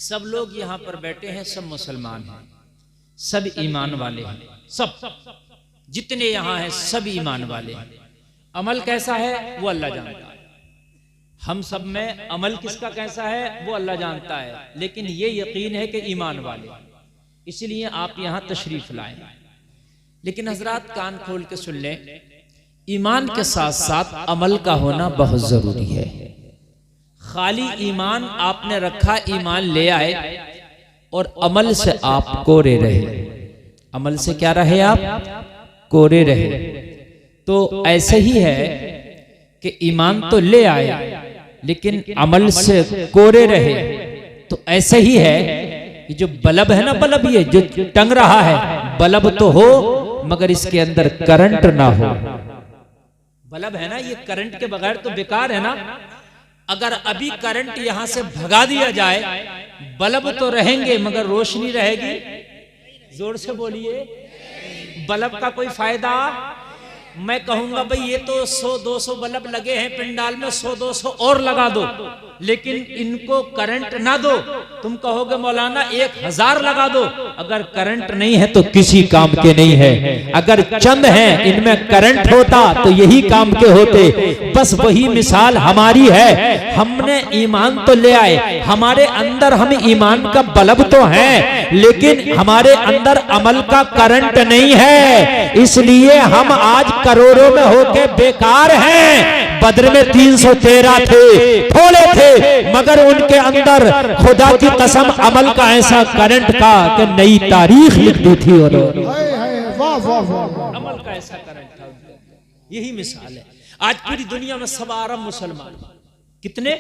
सब लोग यहाँ पर बैठे हैं, सब मुसलमान हैं, सब ईमान वाले हैं, सब जितने यहाँ हैं सब ईमान वाले हैं। अमल कैसा है वो अल्लाह जानता है। हम सब में अमल किसका कैसा है वो अल्लाह जानता है, लेकिन ये यकीन है कि ईमान वाले, इसलिए आप यहाँ तशरीफ लाएं। लेकिन हजरात कान खोल के सुन लें, ईमान के साथ साथ अमल का होना बहुत जरूरी है। खाली ईमान आपने रखा, ईमान ले आए और अमल से आप कोरे रहे, अमल से क्या रहे आप कोरे रहे, तो ऐसे ही है कि ईमान तो ले आए लेकिन अमल से कोरे रहे, तो ऐसे ही है कि जो बल्ब है ना, बल्ब ये जो टंग रहा है, बल्ब तो हो मगर इसके अंदर करंट ना हो। बल्ब है ना, ये करंट के बगैर तो बेकार है ना। अगर अभी करंट यहां से भगा दिया जाए, बल्ब तो रहेंगे मगर रोशनी रहेगी। जोर से बोलिए, बल्ब का कोई फायदा। मैं कहूंगा भाई ये तो 100-200 बल्ब लगे हैं पिंडाल में, 100-200 और लगा दो, लेकिन इनको करंट ना दो। तुम कहोगे मौलाना 1000 लगा दो, अगर करंट नहीं है तो किसी काम के नहीं है। अगर चंद हैं इनमें करंट होता तो यही काम के होते। बस वही मिसाल हमारी है, हमने ईमान तो ले आए, हमारे अंदर हम ईमान का बल्ब तो है, लेकिन हमारे अंदर अमल का करंट नहीं है, इसलिए हम आज करोड़ों में होके बेकार हैं। बद्र में 313 थे, थोड़े थे, मगर उनके अंदर खुदा की कसम अमल का ऐसा करंट था कि नई तारीख लिख दी थी उन्होंने। अमल का ऐसा करंट था, यही मिसाल है। आज पूरी दुनिया में 100 अरब मुसलमान, कितने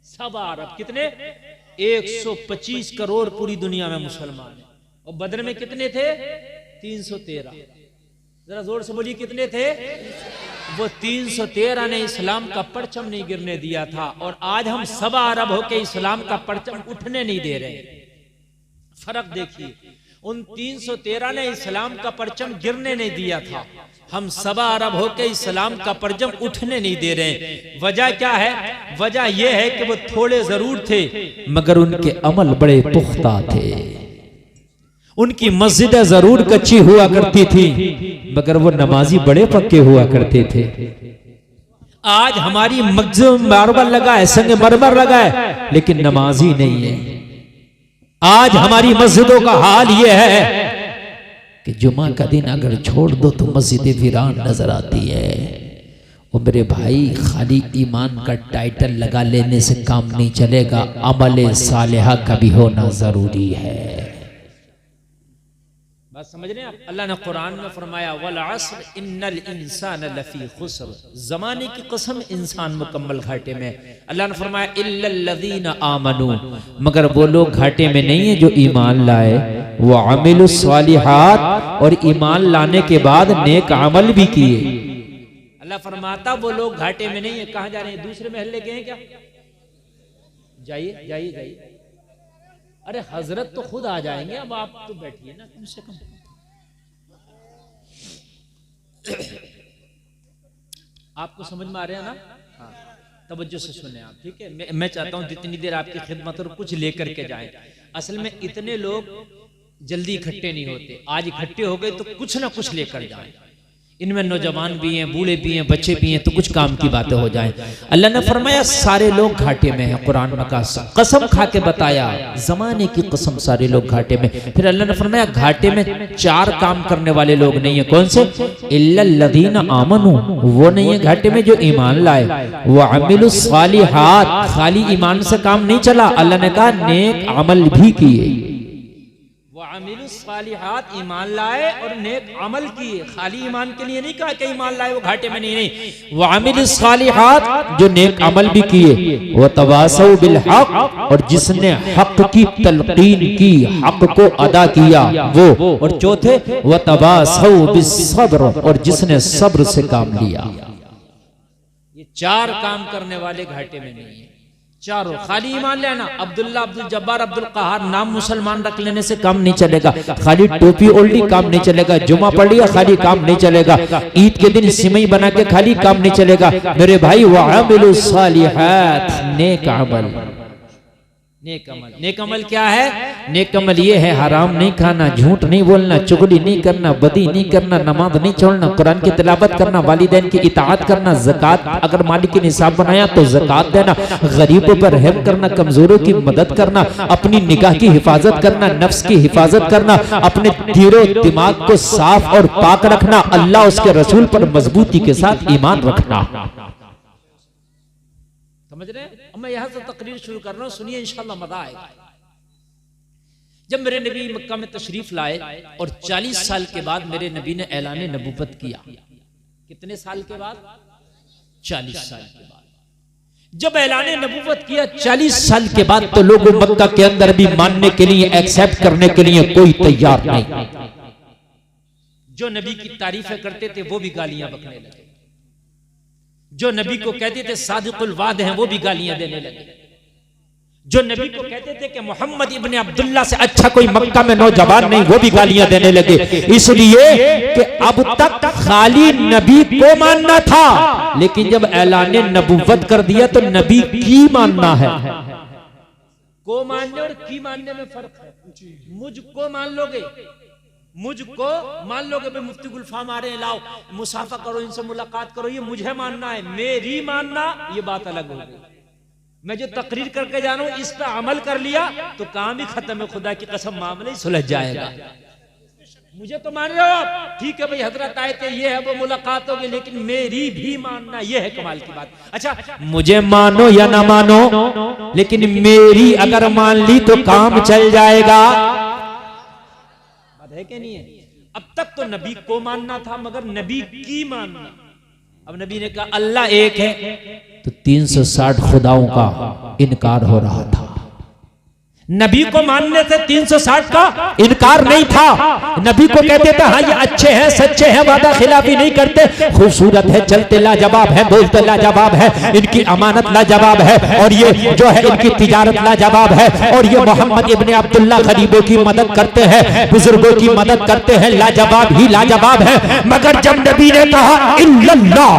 100 अरब, कितने 125 करोड़ पूरी दुनिया में मुसलमान है। और बद्र में कितने थे 313। जरा जोर से बोलिए कितने थे। वो 313 ने इस्लाम का परचम नहीं गिरने दिया था, और आज हम 100 अरब होके इस्लाम का परचम उठने नहीं दे रहे। फर्क देखिए, उन 313 ने इस्लाम का परचम गिरने नहीं दिया था, हम 100 अरब होके इस्लाम का परचम उठने नहीं दे रहे। वजह क्या है? वजह यह है कि वो थोड़े जरूर थे मगर उनके अमल बड़े पुख्ता थे। उनकी मस्जिदें जरूर कच्ची हुआ करती थी मगर वो नमाजी बड़े पक्के हुआ करते थे। आज हमारी मस्जिद में मार्बल लगा है, संग मरमर लगा है, लेकिन नमाजी नहीं है। आज हमारी मस्जिदों का हाल ये है कि जुमा का दिन अगर छोड़ दो तो मस्जिदें वीरान नजर आती है। और मेरे भाई, खाली ईमान का टाइटल लगा लेने से काम नहीं चलेगा, अमल सालेहा का भी होना जरूरी है। बात समझ रहे हैं आप? अल्लाह ने कुरान में फरमाया वल अस्र इन्नल इंसान लफी खुस्र, जमाने की कसम इंसान मुकम्मल घाटे में। अल्लाह ने फरमाया इल्लल लज़ीना आमनू, मगर वो लोग घाटे में नहीं है जो ईमान लाए, वो अमिलुस सालिहात, और ईमान लाने के बाद नेक अमल भी किए। अल्लाह फरमाता वो लोग घाटे में नहीं है। कहाँ जा रहे हैं? दूसरे महल्ले गए हैं क्या? जाइए जाइए जाइए। अरे हजरत तो खुद आ जाएंगे, अब आप तो बैठिए ना कम से कम। आपको समझ में आ रहा है ना? हाँ, तवज्जो से सुने आप, ठीक है। मैं चाहता हूं जितनी देर आपकी खिदमत और कुछ लेकर के जाएं। असल में इतने लोग जल्दी इकट्ठे नहीं होते, आज इकट्ठे हो गए तो कुछ ना कुछ लेकर जाएं। इनमें नौजवान भी हैं, बूढ़े भी हैं, बच्चे भी हैं, तो कुछ काम की बातें हो जाएं। अल्लाह ने फरमाया सारे लोग घाटे में हैं। कुरान में कसम खा के बताया, जमाने की कसम, सारे लोग घाटे में। फिर अल्लाह ने फरमाया घाटे में 4 काम करने वाले लोग नहीं है। कौन से? इल्लल लज़ीना आमनू, वो नहीं है घाटे में जो ईमान लाए, व अमिलुस सालिहात, खाली ईमान से काम नहीं चला, अल्लाह ने कहा नेक अमल भी किए। अमीलुस सालिहात, ईमान लाए और नेक अमल किए। खाली ईमान के लिए नहीं कहा कि ईमान लाए वो घाटे में नहीं। वो अमीलुस सालिहात, जो नेक अमल भी किए। वो तवासौ बिल हक, और जिसने हक की तलकीन की, हक को अदा किया वो। और चौथे वो तवासौ बिस सब्र, और जिसने सब्र से काम लिया। ये 4 काम करने वाले घाटे में नहीं है। चारों खाली ईमान लेना, अब्दुल्ला, अब्दुल जब्बार, अब्दुल कहार नाम मुसलमान रख लेने से काम नहीं चलेगा। खाली टोपी ओढ़ ली काम नहीं चलेगा। जुमा पढ़ लिया खाली काम नहीं चलेगा। ईद के दिन सिमई बना के खाली काम नहीं चलेगा। मेरे भाई वअमिलुस सालिहात, नेक अमल। नेक अमल। नेक अमल क्या है? नेक अमल ये है हराम नहीं खाना, झूठ नहीं बोलना, चुगली नहीं करना, बदी नहीं करना, नमाज नहीं छोड़ना, कुरान की तिलावत करना, वालिदैन की इताअत करना, ज़कात अगर मालिक ने निसाब बनाया तो ज़कात देना, गरीबों पर रहम करना, कमजोरों की मदद करना, अपनी निगाह की हिफाजत करना, नफ्स की हिफाजत करना, अपने दिलो दिमाग को साफ और पाक रखना, अल्लाह उसके रसूल पर मजबूती के साथ ईमान रखना। समझ रहे हैं? अब मैं यहां से तकरीर शुरू कर रहा हूं, सुनिए इंशाअल्लाह मजा आएगा। जब मेरे नबी मक्का में तशरीफ लाए और 40 साल के बाद मेरे नबी ने ऐलान नबूवत किया। कितने साल के बाद? 40 साल के बाद जब ऐलान नबूवत किया 40 साल के बाद, तो लोगों मक्का के अंदर भी मानने के लिए, एक्सेप्ट करने के लिए कोई तैयार नहीं। जो नबी की तारीफें करते थे वो भी गालियां बकने लगे, जो नबी को कहते थे सादिकुल वाद हैं वो भी गालियां देने लगे, जो नबी को कहते थे कि मोहम्मद इब्ने अब्दुल्ला से अच्छा कोई मक्का में नौजवान नहीं, वो भी गालियां देने लगे। इसलिए कि अब तक खाली नबी को मानना था, लेकिन जब ऐलान नबूवत कर दिया तो नबी की मानना है। को मानने और की मानने में फर्क है। मुझको मान लोगे, मुझको मान लोगे, भाई मुफ्ती गुलफाम आ रहे हैं, लाओ मुसाफा करो, इनसे मुलाकात करो, ये मुझे मानना है। मेरी मानना ये बात अलग हो गई। मैं जो तकरीर करके जा रहा हूं इस पर अमल कर लिया तो काम ही खत्म है, खुदा की कसम मामला ही सुलझ जाएगा। मुझे तो मान रहे हो आप, ठीक है भाई हजरत आए थे, ये है वो मुलाकात होगी, लेकिन मेरी भी मानना, ये है कमाल की बात। अच्छा, मुझे मानो या ना मानो, लेकिन मेरी अगर मान ली तो काम चल जाएगा। है कि नहीं है? अब तक तो नबी को मानना था, मगर नबी की मानना। अब नबी ने कहा अल्लाह एक है, तो 360 खुदाओं का इनकार हो रहा था। नबी को मानने से 360 का इनकार नहीं था। नबी को कहते थे हाँ ये अच्छे हैं, सच्चे हैं, वादा खिलाफी नहीं करते, खूबसूरत है, चलते लाजवाब है, बोलते लाजवाब है, इनकी अमानत लाजवाब है, और ये जो है इनकी तिजारत लाजवाब है, और ये मोहम्मद इब्ने अब्दुल्ला गरीबों की मदद करते हैं, बुजुर्गों की मदद करते हैं, लाजवाब ही लाजवाब है। मगर जब नबी ने कहा इल्लल्लाह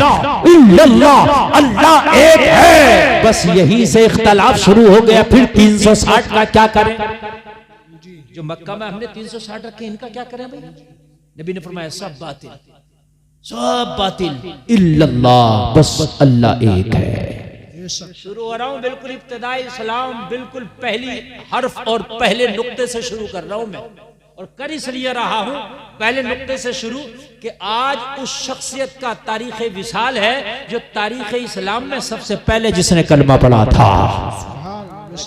इल्लल्लाह, अल्लाह एक है, बस यही से इख्तलाफ शुरू हो गया। फिर 360 का क्या करें? जो मक्का में हमने 360 रखे, इनका क्या करें भाई? नबी ने फरमाया सब बातिल, सब बातिल, इल्लल्लाह, बस अल्लाह एक है। शुरू हो रहा हूं बिल्कुल इब्तिदाई सलाम, बिल्कुल पहली हर्फ और पहले नुक्ते से शुरू कर रहा हूं मैं, और कर इसलिए रहा हूं पहले नुक्ते से शुरू कि आज उस शख्सियत का तारीख विसाल है जो तारीख इस्लाम में सबसे पहले जिसने कलमा पढ़ा था।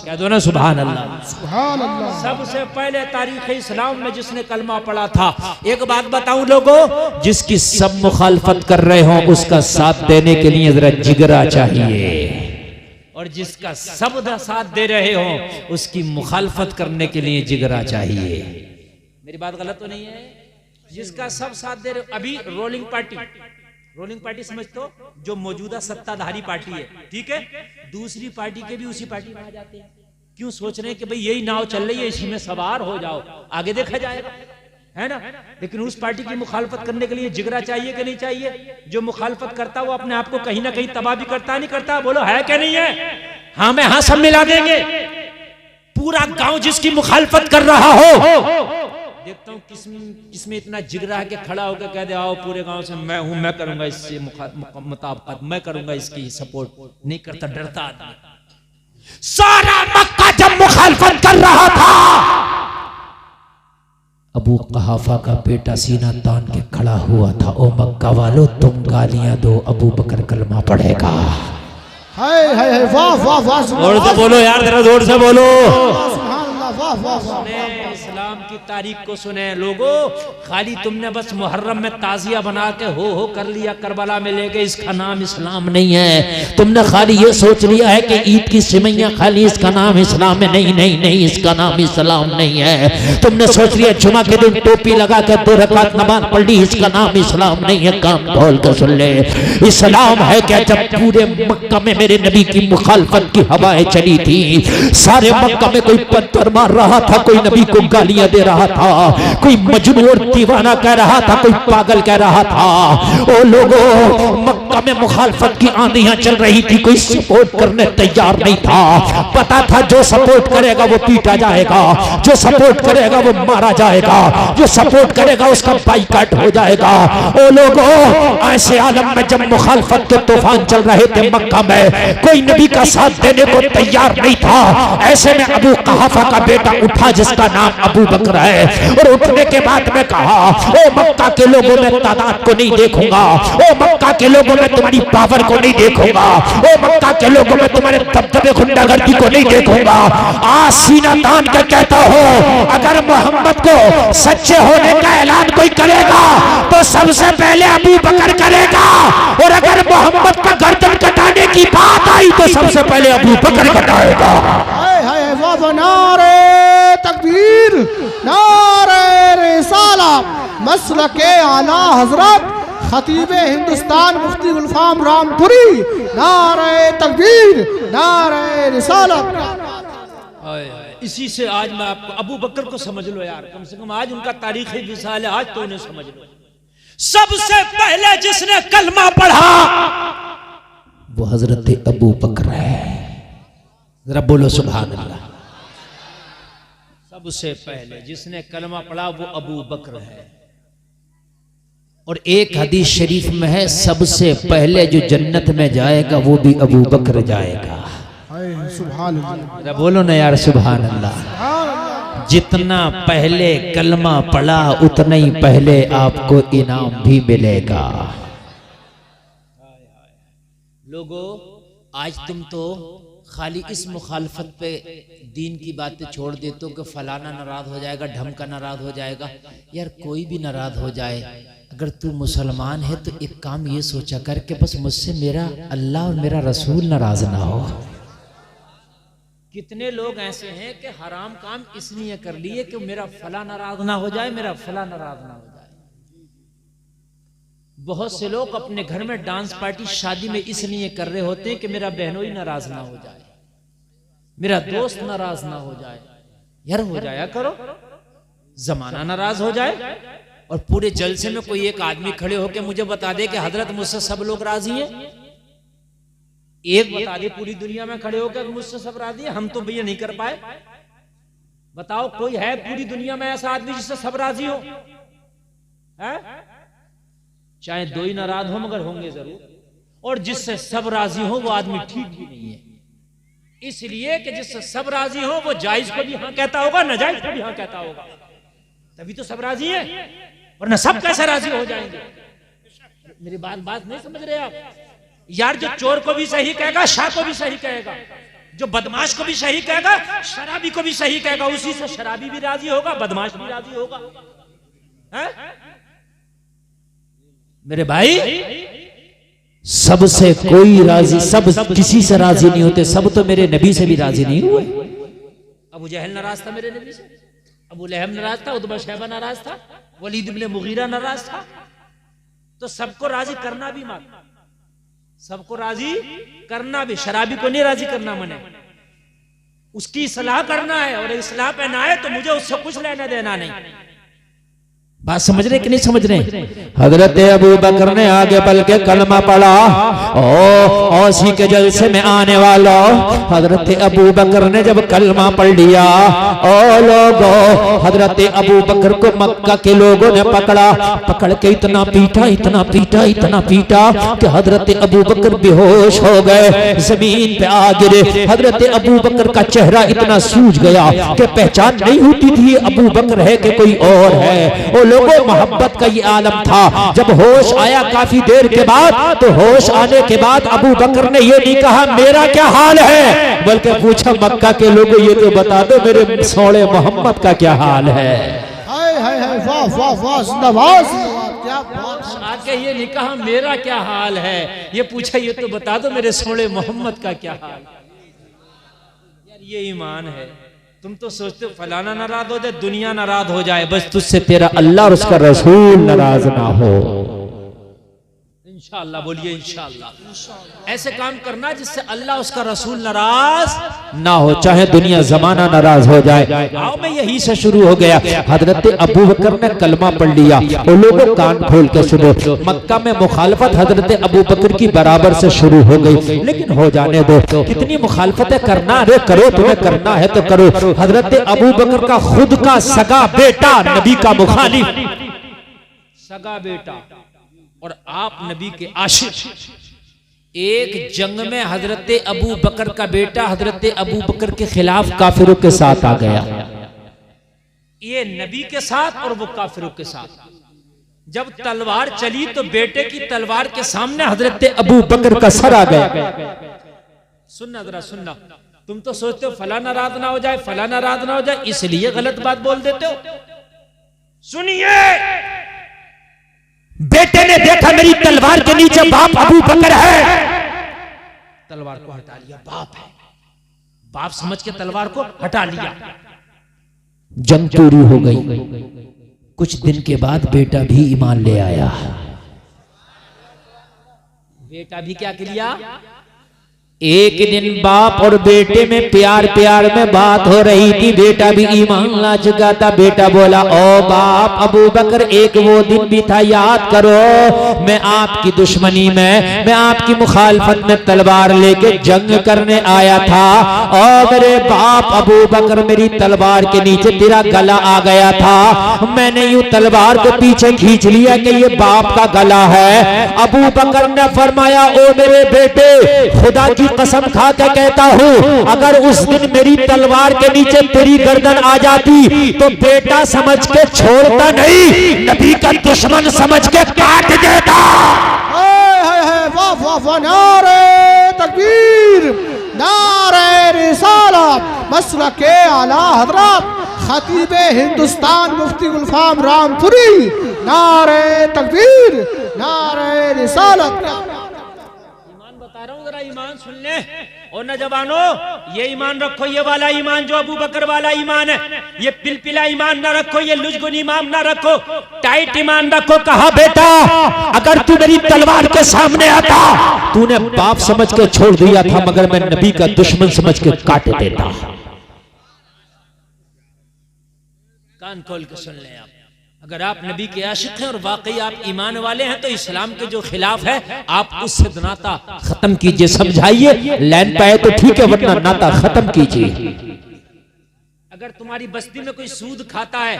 कह दो ना सुभान अल्लाह, सुभान अल्लाह। सबसे पहले तारीख इस्लाम में जिसने कलमा पढ़ा था। एक बात बताऊं लोगों, जिसकी सब मुखालफत कर रहे हो उसका साथ देने के लिए जरा जिगरा चाहिए, और जिसका सब साथ दे रहे हो उसकी मुखालफत करने के लिए जिगरा चाहिए। मेरी बात गलत तो नहीं है? जिसका सब साथ दे रहे हो, अभी रोलिंग पार्टी समझते हो, जो मौजूदा सत्ताधारी पार्टी है, ठीक है, दूसरी पार्टी के भी उसी पार्टी में आ जाते हैं। क्यों? सोच रहे हैं कि भाई यही नाव चल रही है, इसी में सवार हो जाओ, आगे देखा जाएगा, है ना। लेकिन उस पार्टी की मुखालफत करने के लिए जिगरा चाहिए कि नहीं चाहिए? जो मुखालफत करता वो अपने आप को कहीं ना कहीं तबाह भी करता नहीं करता? बोलो है कि नहीं है? हाँ में हाँ सब मिला देंगे। पूरा गांव जिसकी मुखालफत कर रहा हो, देखता हूँ किसमें इतना जिगरा है कि खड़ा होकर कह दे आओ पूरे गांव से मैं हूं, मैं करूंगा इससे मुताबिकत, मैं करूंगा इसकी सपोर्ट। नहीं करता, डरता आदमी। सारा मक्का जब मुखालफत कर रहा था, अबू कहाफा का बेटा सीना तान के खड़ा हुआ था, ओ मक्का वालों तुम गालियां दो, अबू बकर कलमा पढ़ेगा। हाय हाय हाय, वाह वाह वाह, जोर से बोलो यार, जरा जोर से बोलो। वाह वाह सुने इस्लाम की तारीख को, सुने लोगों। खाली तुमने बस मुहर्रम में ताजिया बना के हो कर लिया, करबला में ले गए, इसका नाम इस्लाम नहीं है। तुमने खाली ये सोच लिया है कि ईद की सिमैयां खाली, इसका नाम इस्लाम है। नहीं नहीं नहीं, इसका नाम इस्लाम नहीं है। तुमने सोच लिया जुमा के दिन टोपी लगा कर 2 रकात नमाज पढ़ ली, इसका नाम इस्लाम नहीं है। कान खोल कर सुन ले, इस्लाम है क्या? जब पूरे मक्का में मेरे नबी की मुखालफत की हवाएं चली थी, सारे मक्का में कोई पत्थर मार रहा था, कोई नबी को गालियां दे रहा था, कोई मजनू और दीवाना कह रहा था, कोई पागल कह रहा था। ओ लोगों, मक्का में मुखालफत की आंधियां चल रही थी, कोई सपोर्ट करने तैयार नहीं था। पता था जो सपोर्ट करेगा वो पीटा जाएगा, जो सपोर्ट करेगा वो मारा जाएगा, जो सपोर्ट करेगा उसका बाइकाट हो जाएगा। ओ लोगों, ऐसे आलम में जब मुखालफत के तूफान चल रहे थे मक्का में, कोई नबी का साथ देने को तैयार नहीं था। ऐसे में अबू कहाफा का बेटा उठा जिसका नाम अबू बकर है, और उठने के बाद में कहा, ओ मक्का के लोगों में तादाद को नहीं देखूंगा, ओ मक्का के लोगों में तुम्हारी पावर को नहीं देखूंगा, ओ मक्का के लोगों में तुम्हारे दबदबे गुंडागर्दी को नहीं देखूंगा। आज सीना तान कर कहता हो, अगर मोहम्मद को सच्चे होने का ऐलान कोई करेगा तो सबसे पहले अबू बकर करेगा, और अगर मोहम्मद का गर्दन कटाने की बात आई तो सबसे पहले अबू बकर कटाएगा। हाय हाय वाह वाह, नारे तकबीर, नारे रिसालत, मसलके आला हजरत खतीबे हिंदुस्तान मुफ्ती गुलफाम रामपुरी, नारे तकबीर, नारे रिसालत। इसी से आज मैं आपको अबू बकर को समझ लो यार, कम से कम आज उनका तारीखी विसाल है, आज तो उन्हें समझ लो। सबसे पहले जिसने कलमा पढ़ा वो हजरत अबू बकर है। जरा बोलो सुभान अल्लाह। सबसे पहले जिसने कलमा पढ़ा वो अबू बकर है। और एक हदीस शरीफ में है, सबसे पहले जो जन्नत में जाएगा वो भी अबू बकर जाएगा। सुभान अल्लाह, जरा बोलो ना यार सुभान अल्लाह। जितना पहले कलमा पढ़ा उतना ही पहले आपको इनाम भी मिलेगा। लोगों, आज तुम तो खाली इस मुखालफत पे दीन की बातें छोड़ देते हो कि फलाना नाराज हो जाएगा, ढमका नाराज हो जाएगा। यार कोई भी नाराज हो जाए, अगर तू मुसलमान है तो एक काम ये सोचा कर कि बस मुझसे मेरा अल्लाह और मेरा रसूल नाराज ना हो। कितने लोग ऐसे हैं कि हराम काम इसलिए कर लिए कि मेरा फला नाराज ना हो जाए, मेरा फला नाराज ना हो जाए। बहुत से लोग अपने घर में डांस पार्टी शादी में इसलिए कर रहे होते हैं कि मेरा बहनोई नाराज ना हो जाए, मेरा दोस्त नाराज ना हो जाए। यार हो जाया करो, जमाना नाराज हो जाए और पूरे जलसे में कोई एक आदमी खड़े होकर मुझे बता दे कि हजरत मुझसे सब लोग राजी हैं। एक बता दे पूरी दुनिया में खड़े होकर मुझसे सब राजी है, हम तो भैया नहीं कर पाए। बताओ कोई है पूरी दुनिया में ऐसा आदमी जिससे सब राजी हो? है? चाहे दो ही नाराज हो मगर होंगे जरूर। और जिससे सब राजी हो वो आदमी ठीक भी नहीं है, इसलिए कि जिससे सब राजी हो वो जायज को भी हाँ कहता होगा, नाजायज को भी हाँ कहता होगा, तभी तो सब राजी है। वरना सब कैसे राजी हो जाएंगे? मेरी बात नहीं समझ रहे आप यार। जो चोर को भी सही कहेगा, शाह को भी सही कहेगा, जो बदमाश को भी सही कहेगा, शराबी को भी सही कहेगा, उसी से शराबी भी राजी होगा, बदमाश भी राजी होगा। है? मेरे भाई, सबसे कोई राजी, सब किसी से राजी नहीं होते। सब तो मेरे नबी से भी राजी नहीं हुए। अबू जहल नाराज था मेरे नबी से, अबू लहब नाराज था, उतबा शैबा नाराज था, वलीद इब्ने मुगीरा नाराज था। तो सबको राजी करना भी मांग, सबको राजी करना भी, शराबी को नहीं राजी करना मने, उसकी इस्लाह करना है। और इस्लाह पे ना आए तो मुझे उससे कुछ लेना देना नहीं। बात समझ रहे कि नहीं समझ रहे? हजरत अबू बकर ने आगे बल के कलमा पढ़ा। औसी के जलसे में आने वाला हजरत अबू बकर ने जब कलमा पढ़ लिया, ओ लोगों, हजरत अबू बकर को मक्का के लोगों ने पकड़ के इतना पीटा, इतना पीटा, इतना पीटा कि हजरत अबू बकर बेहोश हो गए, जमीन पे आ गिरे। हजरत अबू बकर का चेहरा इतना सूज गया कि पहचान नहीं होती थी अबू बकर है कि कोई और है। लोगों, मोहब्बत का ये आलम था। जब होश आया काफी देर के बाद, तो होश आने के बाद अबू बकर ने ये नहीं कहा मेरा क्या हाल है, बल्कि पूछा मक्का के लोगों ये तो बता दो मेरे सोने मोहम्मद का क्या हाल है। हाय हाय हाय, वाह वाह वाह, जिंदाबाद, क्या बात। आके ये नहीं कहा मेरा क्या हाल है, ये पूछा ये तो बता दो मेरे सोने मोहम्मद का क्या हाल। यार ये ईमान है। तुम तो सोचते हो फलाना नाराज हो जाए, दुनिया नाराज हो जाए, बस तुझसे तेरा अल्लाह और उसका रसूल नाराज ना हो। इंशाअल्लाह बोलिए इंशाअल्लाह। ऐसे काम करना जिससे अल्लाह उसका रसूल नाराज ना हो, चाहे दुनिया जमाना नाराज हो जाए। आओ मैं यही से शुरू हो गया। हजरत अबू बकर ने कलमा पढ़ लिया। वो लोगों कान खोल के सुनो, मक्का में मुखालफत हजरत अबू बकर की बराबर से शुरू हो गई, लेकिन हो जाने दो। कितनी मुखालफतें करना, अरे करो, तुम्हें करना है तो करो। हजरत अबू बकर का खुद का सगा बेटा नबी का मुखालिफ, सगा बेटा और आप नबी के आशिक। एक जंग में हजरत अबू बकर का बेटा हजरत अबू बकर के खिलाफ काफिरों के साथ आ गया। ये नबी के साथ और वो काफिरों के साथ। जब तलवार चली तो बेटे की तलवार के सामने हजरत अबू बकर का सर आ गया। सुनना जरा सुनना, तुम तो सोचते हो फला नाराज ना हो जाए, फला नाराज ना हो जाए, इसलिए गलत बात बोल देते हो। सुनिए, बेटे ने देखा मेरी तलवार के नीचे बाप अबू बकर है, तलवार को हटा लिया। बाप है, बाप समझ के तलवार को हटा लिया। जंग पूरी हो गई। कुछ दिन के बाद बेटा भी ईमान ले आया। बेटा भी क्या किया? एक दिन बाप और बेटे में प्यार प्यार में बात हो रही थी। बेटा भी ईमान ला चुका था। बेटा बोला, ओ बाप अबू बकर, एक वो दिन भी था, याद करो, मैं आपकी दुश्मनी में, मैं आपकी मुखालफत में तलवार लेके जंग करने आया था। और मेरे बाप अबू बकर, मेरी तलवार के नीचे तेरा गला आ गया था। मैंने यूं तलवार को पीछे खींच लिया कि ये बाप का गला है। अबू बकर ने फरमाया, ओ मेरे बेटे, खुदा की कसम खा के कहता हूँ, अगर उस दिन मेरी तलवार के नीचे तेरी गर्दन आ जाती तो बेटा समझ के छोड़ता नहीं, नबी का दुश्मन समझ के काट देता। वाह वाह वाह, नारे तकबीर, नारे रिसालत, मसलके आला हजरत खतीबे हिंदुस्तान मुफ्ती गुलफाम रामपुरी, नारे तकबीर, नारे रिसालत। बता रहा हूं, जरा ईमान सुन ले। और नौजवानों, ये ईमान रखो, ये वाला ईमान जो अबू बकर वाला ईमान है, ये पिलपिला ईमान ना रखो, ये लुजगुन ईमान ना रखो, टाइट ईमान रखो। कहा, बेटा अगर तू मेरी तलवार के सामने आता, तूने बाप समझ के छोड़ दिया था, मगर मैं नबी का दुश्मन समझ के काट देता। कान खोल के सुन ले आप। अगर आप नबी के आशिक हैं और वाकई आप ईमान वाले हैं तो इस्लाम के जो खिलाफ है आप उससे नाता खत्म कीजिए, समझाइए। लैंड पे आए तो ठीक है, वरना नाता खत्म कीजिए। अगर तुम्हारी बस्ती में कोई सूद खाता है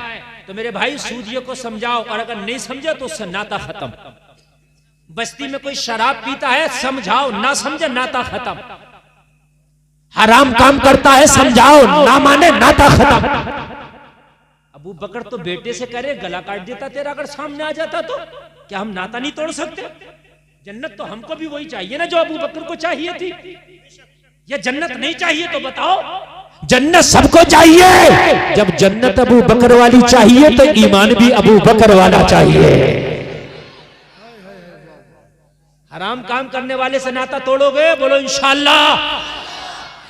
तो मेरे भाई सूदियों को समझाओ, और अगर नहीं समझे तो उससे नाता खत्म। बस्ती में कोई शराब पीता है, समझाओ, ना समझे नाता खत्म। हराम काम करता है, समझाओ, ना माने नाता खत्म। अबू बकर तो बेटे से करे गला काट देता तेरा, अगर सामने आ जाता तो क्या हम नाता नहीं तोड़ सकते? जन्नत तो हमको भी वही चाहिए ना जो अबू बकर को चाहिए थी। या जन्नत नहीं चाहिए तो बताओ? जन्नत सबको चाहिए। जब जन्नत अबू बकर वाली चाहिए तो ईमान भी अबू बकर वाला चाहिए। हराम काम करने वाले से नाता तोड़ोगे? बोलो इंशाअल्लाह।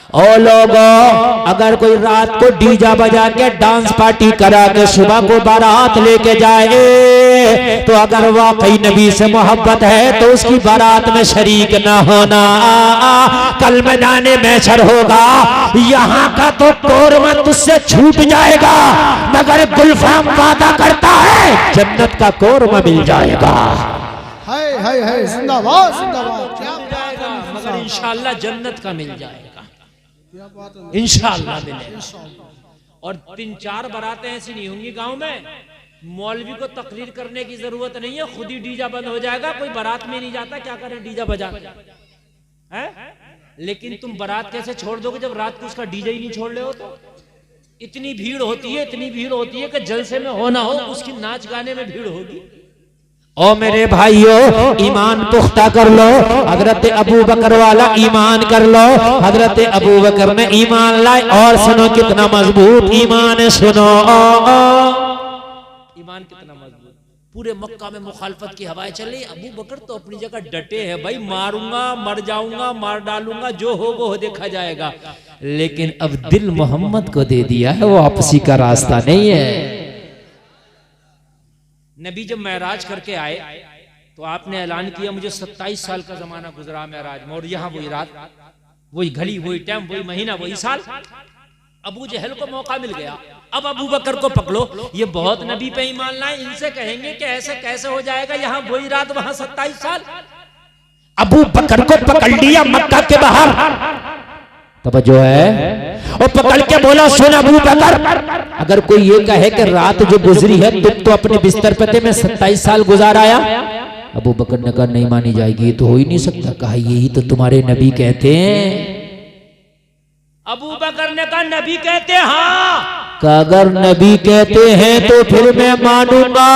ओ लोगों, अगर कोई रात को डीजा बजा के डांस पार्टी करा के सुबह को बारात लेके जाए, तो अगर वाकई नबी से मोहब्बत है तो उसकी बारात में शरीक ना होना। कल मैदान महशर होगा, यहाँ का तो कोरमा तुझसे छूट जाएगा, मगर गुलफाम वादा करता है जन्नत का कोरमा मिल जाएगा। है जिंदाबाद जिंदाबाद। क्या जाएगा, मगर इंशाअल्लाह जन्नत का मिल जाएगा, इंशाअल्लाह मिलेगा। और 3-4 बारातें ऐसी नहीं होंगी गांव में, मौलवी को तकरीर करने की जरूरत नहीं है, खुद ही डीजा बंद हो जाएगा। कोई बारात में नहीं जाता, क्या करें डीजा बजा है? लेकिन तुम बारात कैसे छोड़ दोगे जब रात को उसका डीजे ही नहीं छोड़ रहे हो? तो इतनी भीड़ होती है, इतनी भीड़ होती है कि जलसे में हो ना हो उसकी नाच गाने में भीड़ होगी। ओ मेरे भाइयों, ईमान पुख्ता कर लो, हजरत अबू बकर वाला ईमान कर लो। हजरत अबू बकर ने ईमान लाए, और सुनो कितना मजबूत ईमान है, सुनो ईमान कितना मजबूत। पूरे मक्का में मुखालफत की हवाएं चल रही, अबू बकर तो अपनी जगह डटे हैं, भाई मारूंगा, मर जाऊंगा, मार डालूंगा, जो हो वो देखा जाएगा। लेकिन अब दिल मोहम्मद को दे दिया है, वो वापसी का रास्ता नहीं है। नबी जब महराज करके आए तो आपने ऐलान किया मुझे 27 साल का जमाना गुजरा मेराज में, और यहाँ वही रात, वही घड़ी, वही टाइम, वही महीना, वही साल। अबू जहल को मौका मिल गया, अब अबू बकर को पकड़ो, ये बहुत नबी पे ईमान लाए, इनसे कहेंगे कि ऐसे कैसे हो जाएगा, यहाँ वही रात वहां 27 साल। अबू बकर को पकड़ लिया मक्का के बाहर, तब जो है वो पकड़ के बोला सुन अबू बकर, अगर कोई ये कहे कि रात जो गुजरी है तुम तो अपने बिस्तर पे थे, मैं 27 साल गुजार आया। अबू बकर ने कहा नहीं मानी जाएगी, ये तो हो ही नहीं सकता। कहा यही तो तुम्हारे नबी कहते हैं। अबू बकर ने कहा नबी कहते हैं, हाँ। अगर नबी कहते हैं तो फिर मैं मानूंगा,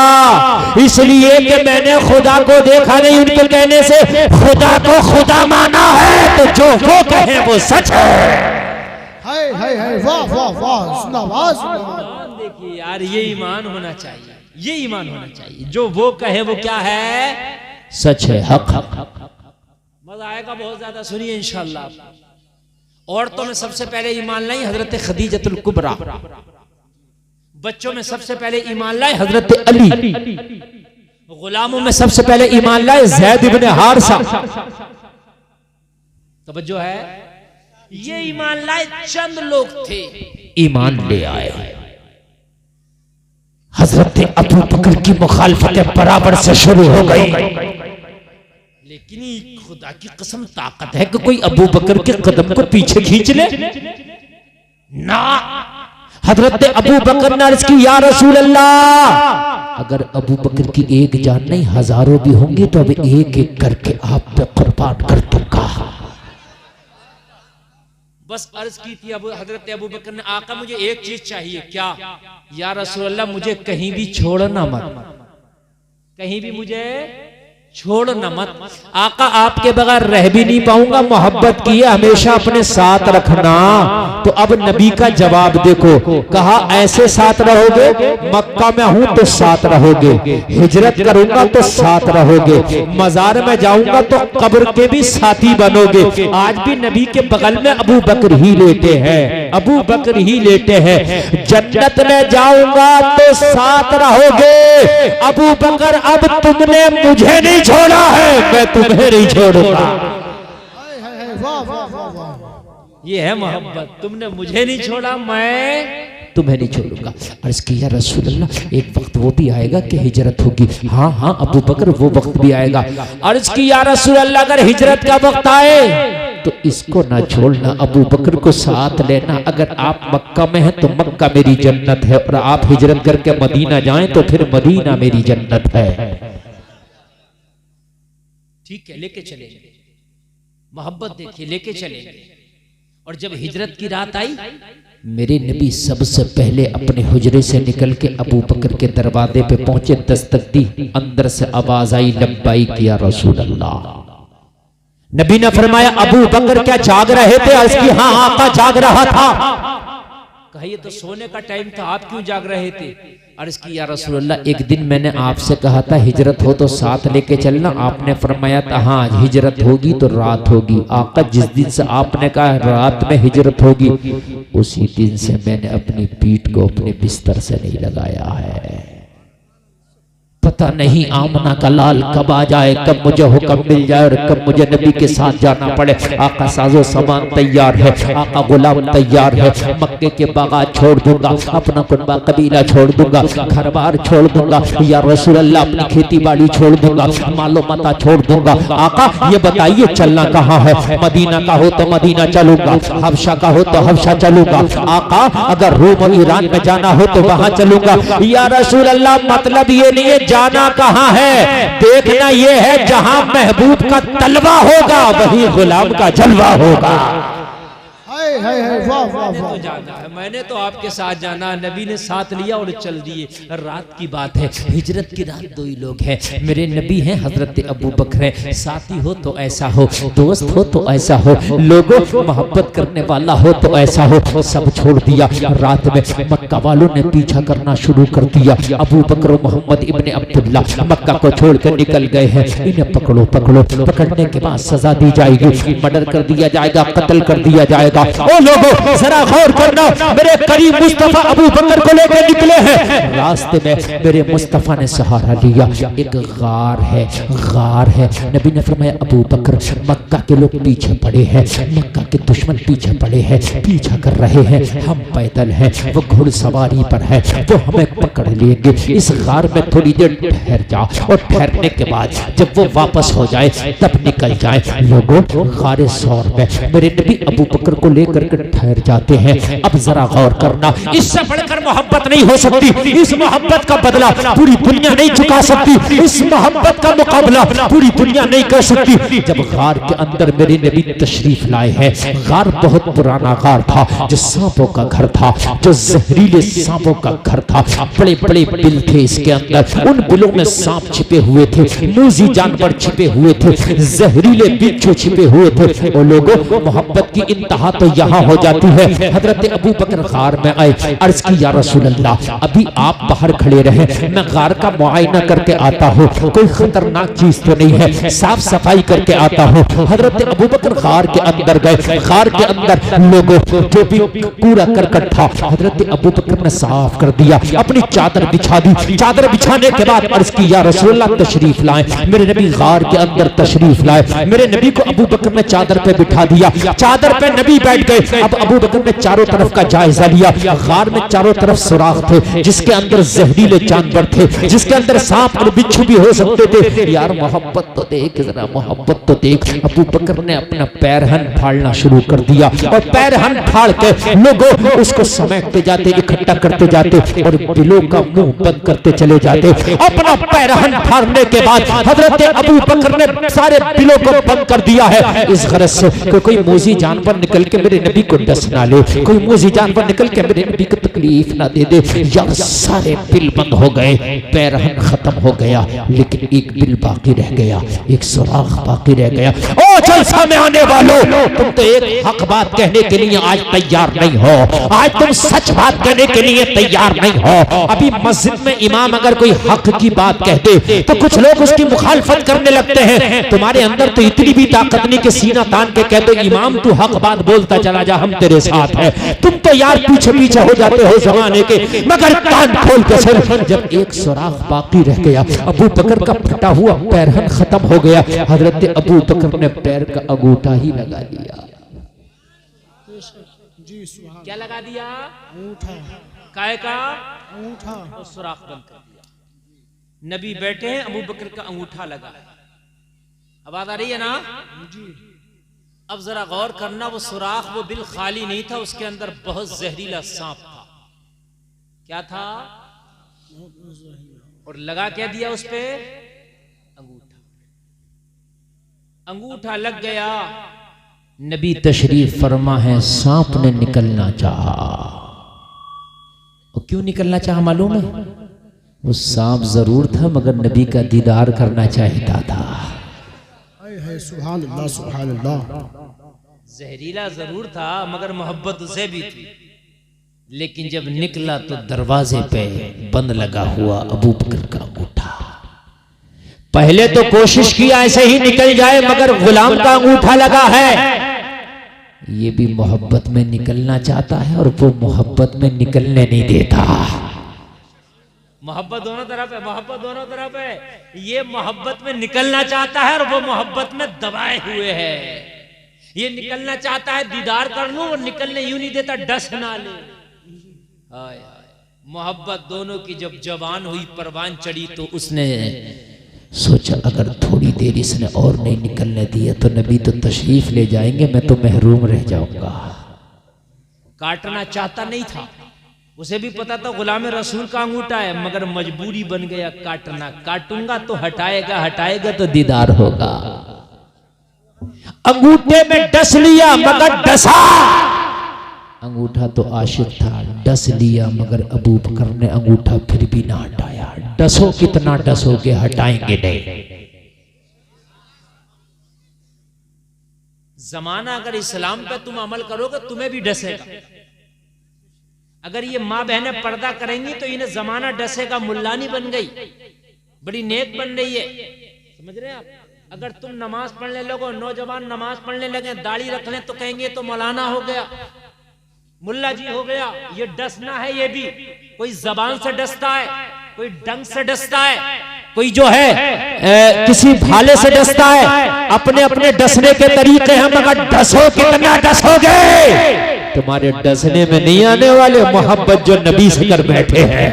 इसलिए कि मैंने खुदा को देखा नहीं, उनके कहने से खुदा को खुदा माना है, तो जो वो कहे वो सच है। हाय वाह वाह वाह, जिंदाबाद जिंदाबाद। देखिए यार, ये ईमान होना चाहिए, ये ईमान होना चाहिए, जो वो कहे वो क्या है, सच है, हक। मजा आएगा बहुत ज्यादा, सुनिए इंशाअल्लाह। औरतों में सबसे पहले ईमान लाई हजरत खदीजतुल कुबरा, बच्चों में सबसे पहले ईमान लाए हजरत अली, गुलामों में सबसे पहले ईमान लाए ज़ैद इब्न हारिसा। तवज्जो है, ये ईमान लाए चंद लोग थे, ईमान ले आए। हजरत अबू बकर की मुखालफतें बराबर से शुरू हो गई, लेकिन खुदा की कसम ताकत है कि कोई अबू बकर के कदम को पीछे खींच ले ना। हजरत अबू बकर ने अर्ज की या रसूल अल्लाह, अगर अबू बकर की एक जान नहीं हजारों भी होंगी तो अब एक एक करके आप पे कुर्बान कर दूंगा। बस अर्ज की थी अब हजरत अबू बकर ने, आका मुझे एक चीज चाहिए। क्या? या रसूल अल्लाह मुझे कहीं भी छोड़ना मत, कहीं भी मुझे छोड़ना मत। आका आपके बगैर रह भी नहीं पाऊंगा, मोहब्बत की है हमेशा अपने साथ रखना। तो अब नबी का जवाब देखो, कहा ऐसे साथ रहोगे, मक्का में हूं तो साथ रहोगे, हिजरत करूंगा तो साथ रहोगे, मजार में जाऊंगा तो कब्र के भी साथी बनोगे। आज भी नबी के बगल में अबू बकर ही लेटे हैं, अबू बकर ही लेटे हैं। जन्नत में जाऊंगा तो साथ रहोगे, अबू बकर अब तुमने मुझे नहीं छोड़ा है, मैं तुम्हें नहीं छोड़ूंगा। ये है मोहब्बत, तुमने मुझे नहीं छोड़ा, मैं तुम्हें नहीं छोड़ूंगा। अर्ज किया रसूल अल्लाह, एक वक्त वो भी आएगा कि हिजरत होगी। हाँ हाँ अबू बकर, वो वक्त भी आएगा। अर्ज किया रसूल अल्लाह, अगर हिजरत का वक्त आए तो इसको ना छोड़ना, अबू बकर को साथ लेना। अगर आप मक्का में हैं तो मक्का मेरी जन्नत है, और आप हिजरत करके मदीना जाएं तो फिर मदीना मेरी जन्नत है। ठीक है, लेके चलेंगे, मोहब्बत देखिए, लेके चलेंगे। और जब हिजरत की रात आई, मेरे नबी सबसे पहले अपने हुजरे से निकल के अबू बकर के दरवाजे पे पहुंचे, दस्तक दी, अंदर से आवाज आई लब्बाइक या रसूल अल्लाह। नबी ने फरमाया अबू बकर क्या जाग रहे थे? अर्ज की हाँ आका जाग रहा था। कहा ये तो सोने का टाइम था, आप क्यों जाग रहे थे? अर्ज की या रसूल अल्लाह, एक दिन मैंने आपसे कहा था हिजरत हो तो साथ लेके चलना, आपने फरमाया था हाँ हिजरत होगी तो रात होगी। आका जिस दिन से आपने कहा रात में हिजरत होगी, उसी दिन से मैंने अपनी पीठ को अपने बिस्तर से नहीं लगाया है। पता नहीं आमना का लाल कब आ जाए, कब मुझे हुक्म मिल जाए और कब मुझे नबी के साथ जाना पड़े। आका साजो सामान तैयार है, आका गुलाम तैयार है, मक्के के बागात छोड़ दूंगा, अपना कुनबा कबीला छोड़ दूंगा, घर बार छोड़ दूंगा, या रसूल अल्लाह अपनी खेती बाड़ी छोड़ दूंगा, मालो मता छोड़ दूंगा। आका ये बताइए चलना कहाँ है? मदीना का हो तो मदीना चलूंगा, हबशा का हो तो हबशा चलूंगा। आका अगर रूम और ईरान में जाना हो तो वहां चलूंगा। या रसूल अल्लाह मतलब ये नहीं है जाना कहां है, देखना ये है जहां महबूब का तलवा होगा वहीं गुलाम का जलवा होगा। वाह वाह तो जाना है, मैंने तो आपके साथ जाना, नबी ने साथ लिया और चल दिए। रात की बात है, हिजरत की रात, दो ही लोग हैं, मेरे नबी हैं हजरत अबू बकर हैं। साथी हो तो ऐसा हो, दोस्त हो तो ऐसा हो, लोगों मोहब्बत करने वाला हो तो ऐसा हो। सब छोड़ दिया। रात में मक्का वालों ने पीछा करना शुरू कर दिया। अबू बकर मोहम्मद इब्ने अब्दुल्ला मक्का को छोड़ कर निकल गए हैं। इन्हें पकड़ो पकड़ो, पकड़ने के बाद सजा दी जाएगी, मर्डर कर दिया जाएगा, कत्ल कर दिया जाएगा। ओ लोगों जरा गौर करना, मेरे करीब मुस्तफा अबू बकर को लेकर निकले हैं। रास्ते में मेरे मुस्तफा ने सहारा लिया, एक गार है। नबी ने फरमाया अबू बकर, मक्का के लोग पीछे पड़े हैं, मक्का के दुश्मन पीछे पड़े हैं, पीछा कर रहे हैं, हम पैदल हैं, वो घुड़सवारी पर है, वो हमें पकड़ लेंगे। इस गार में थोड़ी देर ठहर जा, और ठहरने के बाद जब वो वापस हो जाए तब निकल जाए। लोगों गारे सौर में मेरे नबी अबू बकर को लेकर के ठहर जाते हैं। अब जरा गौर करना, इससे बढ़कर मोहब्बत नहीं हो सकती। इस मोहब्बत का बदला पूरी दुनिया नहीं चुका सकती, इस मोहब्बत का मुकाबला पूरी दुनिया नहीं कर सकती। जब गार के अंदर मेरे नबी तशरीफ लाए हैं, गार बहुत पुराना गार था, जो सांपों का घर था, जो जहरीले सांपों का घर था। बड़े बड़े बिल थे इसके अंदर, उन बिलों में सांप छिपे हुए थे, मूजी जानवर छिपे हुए थे, जहरीले बिच्छू छिपे हुए थे। वो लोगों मोहब्बत की इंतहा तो यहाँ हो जाती है। हजरत अबू बकर गार में आए, अर्ज की या रसूल अल्लाह, अभी आप बाहर खड़े रहे, मैं गार का मुआयना करके आता हूँ, कोई खतरनाक चीज तो नहीं है, साफ सफाई करके आता हूँ। हजरत अबू बकर गार के अंदर गए। गार के अंदर लोगों जो भी कूड़ा करकट था हजरत अबू बकर ने साफ कर दिया, अपनी चादर बिछा दी। चादर बिछाने के बाद अर्ज की या रसूल अल्लाह तशरीफ लाए, मेरे नबी गार के अंदर तशरीफ लाए। मेरे नबी को अबू बकर ने चादर पे बिठा दिया, चादर पे नबी बैठ गए। अब अबू बकर ने चारों तरफ का जायजा लिया। गार में चारों तरफ सुराख थे, जिसके अंदर जहरीले जानवर थे, जिसके अंदर सांप और बिच्छू भी हो सकते थे। यार मोहब्बत तो देख, जरा मोहब्बत तो देख। अबू बकर ने अपना पैरहन फाड़ना शुरू कर दिया, और पैरहन फाड़ के लोगों उसको समेटते जाते, इकट्ठा करते जाते, और बिलों का मुंह बंद करते चले जाते। अपना पैरहन फाड़ने के बाद हजरत अबू बकर ने सारे बिलों को बंद कर दिया है, इस गरज से कि कोई मूजी जानवर निकल के मेरे नबी को डस ना ले, कोई मूजी जानवर निकल के मेरे नबी को तकलीफ ना दे दे। यार सारे बिल बंद हो गए, पैरहन खत्म हो गया, लेकिन एक बिल बाकी रह गया, एक सुराख बाकी रह गया। ओ जलसा में आने वालों, तुम तो एक हक बात कहने के लिए आज तैयार नहीं हो, आज तुम सच बात कहने के लिए तैयार नहीं हो। अभी मस्जिद में इमाम अगर कोई हक की बात कहते तो कुछ लोग उसकी मुखालफत करने लगते हैं। तुम्हारे अंदर तो इतनी भी ताकत नहीं कि सीना तान के कहते इमाम तू हक बात बोलता चला जा, हम तेरे साथ है। तुम तो यार पीछे पीछे हो जाते हो जमाने के, मगर कान खोल के सुन, जब एक सुराख बाकी रह गया, अबू बकर का फटा हुआ पैरहन खत्म हो गया, हजरत अबू बकर ने पैर का अंगूठा ही लगा दिया। क्या लगा दिया? अंगूठा। काय का? अंगूठा। और सुराख बंद कर दिया। नबी बैठे हैं, अबू बकर का अंगूठा लगा है। आवाज आ रही है ना? अब जरा गौर करना, वो सुराख, वो बिल खाली नहीं था, उसके अंदर बहुत जहरीला सांप था। क्या था? और लगा क्या दिया उस पे? अंगूठा। अंगूठा लग गया। नबी तशरीफ फरमा है, सांप ने निकलना चाहा। और क्यों निकलना चाहा मालूम है? वो सांप जरूर था, मगर नबी का दीदार करना चाहता था। सुभान अल्लाह, सुभान अल्लाह। जहरीला जरूर था, मगर मोहब्बत उसे भी थी। लेकिन जब निकला तो दरवाजे पे बंद लगा हुआ अबू बकर का अंगूठा। पहले तो कोशिश की ऐसे ही निकल जाए, मगर गुलाम का अंगूठा लगा है। ये भी मोहब्बत में निकलना चाहता है, और वो मोहब्बत में निकलने नहीं देता। मोहब्बत दोनों तरफ है, मोहब्बत दोनों तरफ है। ये मोहब्बत में निकलना चाहता है, और वो मोहब्बत में दबाए हुए है। ये निकलना चाहता है दीदार कर लूं, और निकलने यूं नहीं देता, डस ना ले। हाय मोहब्बत दोनों की जब जवान हुई, परवान चढ़ी, तो उसने सोचा अगर थोड़ी देर इसने और नहीं निकलने दिया तो नबी तो तशरीफ ले जाएंगे, मैं तो महरूम रह जाऊंगा। काटना चाहता नहीं था, उसे भी पता था गुलाम रसूल का अंगूठा है, मगर मजबूरी बन गया काटना। काटूंगा तो हटाएगा तो दीदार होगा। अंगूठे में डस लिया, मगर डसा। अंगूठा तो आशिक था, डस लिया, मगर अबू बकर ने अंगूठा फिर भी ना हटाया। डसो कितना डसोगे, हटाएंगे नहीं। जमाना अगर इस्लाम पे तुम अमल करोगे, तुम्हें भी डसेगा। अगर ये माँ बहनें पर्दा करेंगी तो इन्हें जमाना डसेगा। मुल्लानी बन गई, बड़ी नेक बन रही है, समझ रहे हैं आप? अगर तुम नमाज पढ़ने लगो, नौजवान नमाज पढ़ने लगे, दाढ़ी रख लें तो कहेंगे तो मौलाना हो गया, मुल्ला जी हो गया। ये डसना है, ये भी कोई जबान से डसता है, कोई डंग से डसता है, कोई जो है किसी भाले से डसता है। अपने अपने डसने के तरीके हैं, मगर डसो कितना डसोगे, तुम्हारे डसने में नहीं आने वाले मोहब्बत जो नबी से कर बैठे हैं।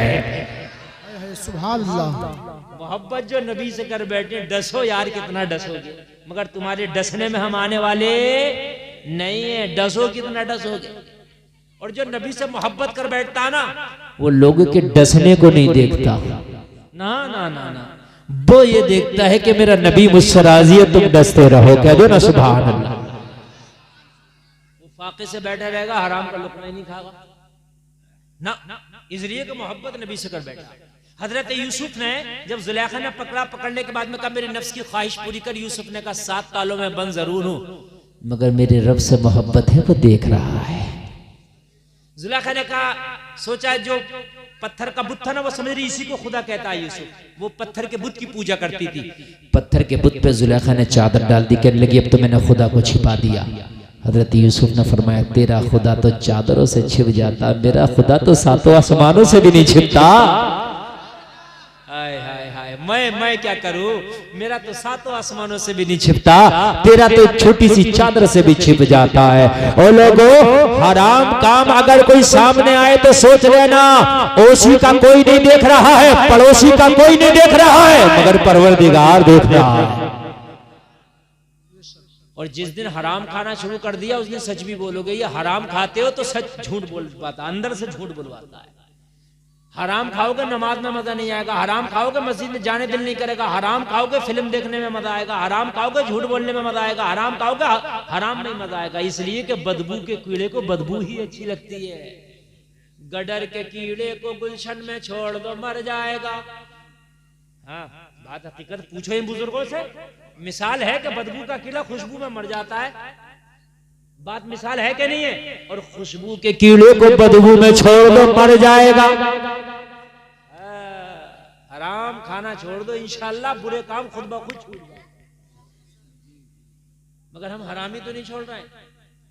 सुभान अल्लाह। मोहब्बत जो नबी से कर बैठे, डसो यार कितना डसोगे, मगर तुम्हारे डसने में हम आने वाले नहीं है। डसो कितना डसोगे। और जो नबी से मोहब्बत कर बैठता है ना, वो लोगों के डसने को नहीं देखता, ना ना ना ना, वो ये देखता है कि मेरा नबी मुझसे राजी है, तुम डसते रहो। कह दो ना सुभान अल्लाह। वो फाके से बैठा रहेगा, हराम का लुक़्मा ही नहीं खाएगा ना, इसलिए कि मोहब्बत नबी से कर बैठा। हजरत यूसुफ ने जब जुलेखा ने पकड़ने के बाद में कहा मेरे नफ्स की ख्वाहिश पूरी कर, यूसुफ ने कहा 7 तालों में बंद जरूर हूं, मगर मेरे रब से मोहब्बत है, वो देख रहा है। जुलेखा ने कहा, सोचा जो पत्थर का बुत था ना, वो समझ रही इसी को खुदा कहता है यूसुफ। वो पत्थर के बुत की पूजा करती थी। पत्थर के बुत पे जुलेखा ने चादर डाल दी, कहने लगी अब तो मैंने खुदा को छिपा दिया। हजरत यूसुफ ने फरमाया तेरा खुदा तो चादरों से छिप जाता, मेरा खुदा तो 7 आसमानों से भी नहीं छिपता। हाय हाय हाय, मैं क्या करूं, मेरा तो 7 आसमानों से भी नहीं छिपता, तेरा तो एक छोटी सी चादर से भी छिप जाता है। और लोगों, हराम काम अगर कोई सामने आए तो सोच लेना, ओसी का कोई नहीं देख रहा है, पड़ोसी का कोई नहीं देख रहा है, मगर परवरदिगार देख रहा है। और जिस दिन हराम खाना शुरू कर दिया उस दिन सच भी बोलोगे। ये हराम खाते हो तो सच झूठ बोलवाता, अंदर से झूठ बोलवाता है। हराम खाओगे नमाज में मजा नहीं आएगा, हराम खाओगे मस्जिद में जाने दिल नहीं करेगा, हराम खाओगे फिल्म देखने में मजा आएगा, हराम खाओगे झूठ बोलने में मजा आएगा, हराम खाओगे हराम में मजा आएगा। इसलिए कि बदबू के कीड़े को बदबू ही अच्छी लगती है। गडर के कीड़े को गुलशन में छोड़ दो मर जाएगा। हाँ, बात हकीकत पूछो इन बुजुर्गों से। मिसाल है कि बदबू का कीड़ा खुशबू में मर जाता है, बात मिसाल है कि नहीं है। और खुशबू के कीड़े को बदबू में छोड़ दो मर जाएगा। हराम खाना छोड़ दो, इंशाल्लाह बुरे काम खुद ब खुद छूट जाए। मगर हम हरामी तो नहीं छोड़ रहे,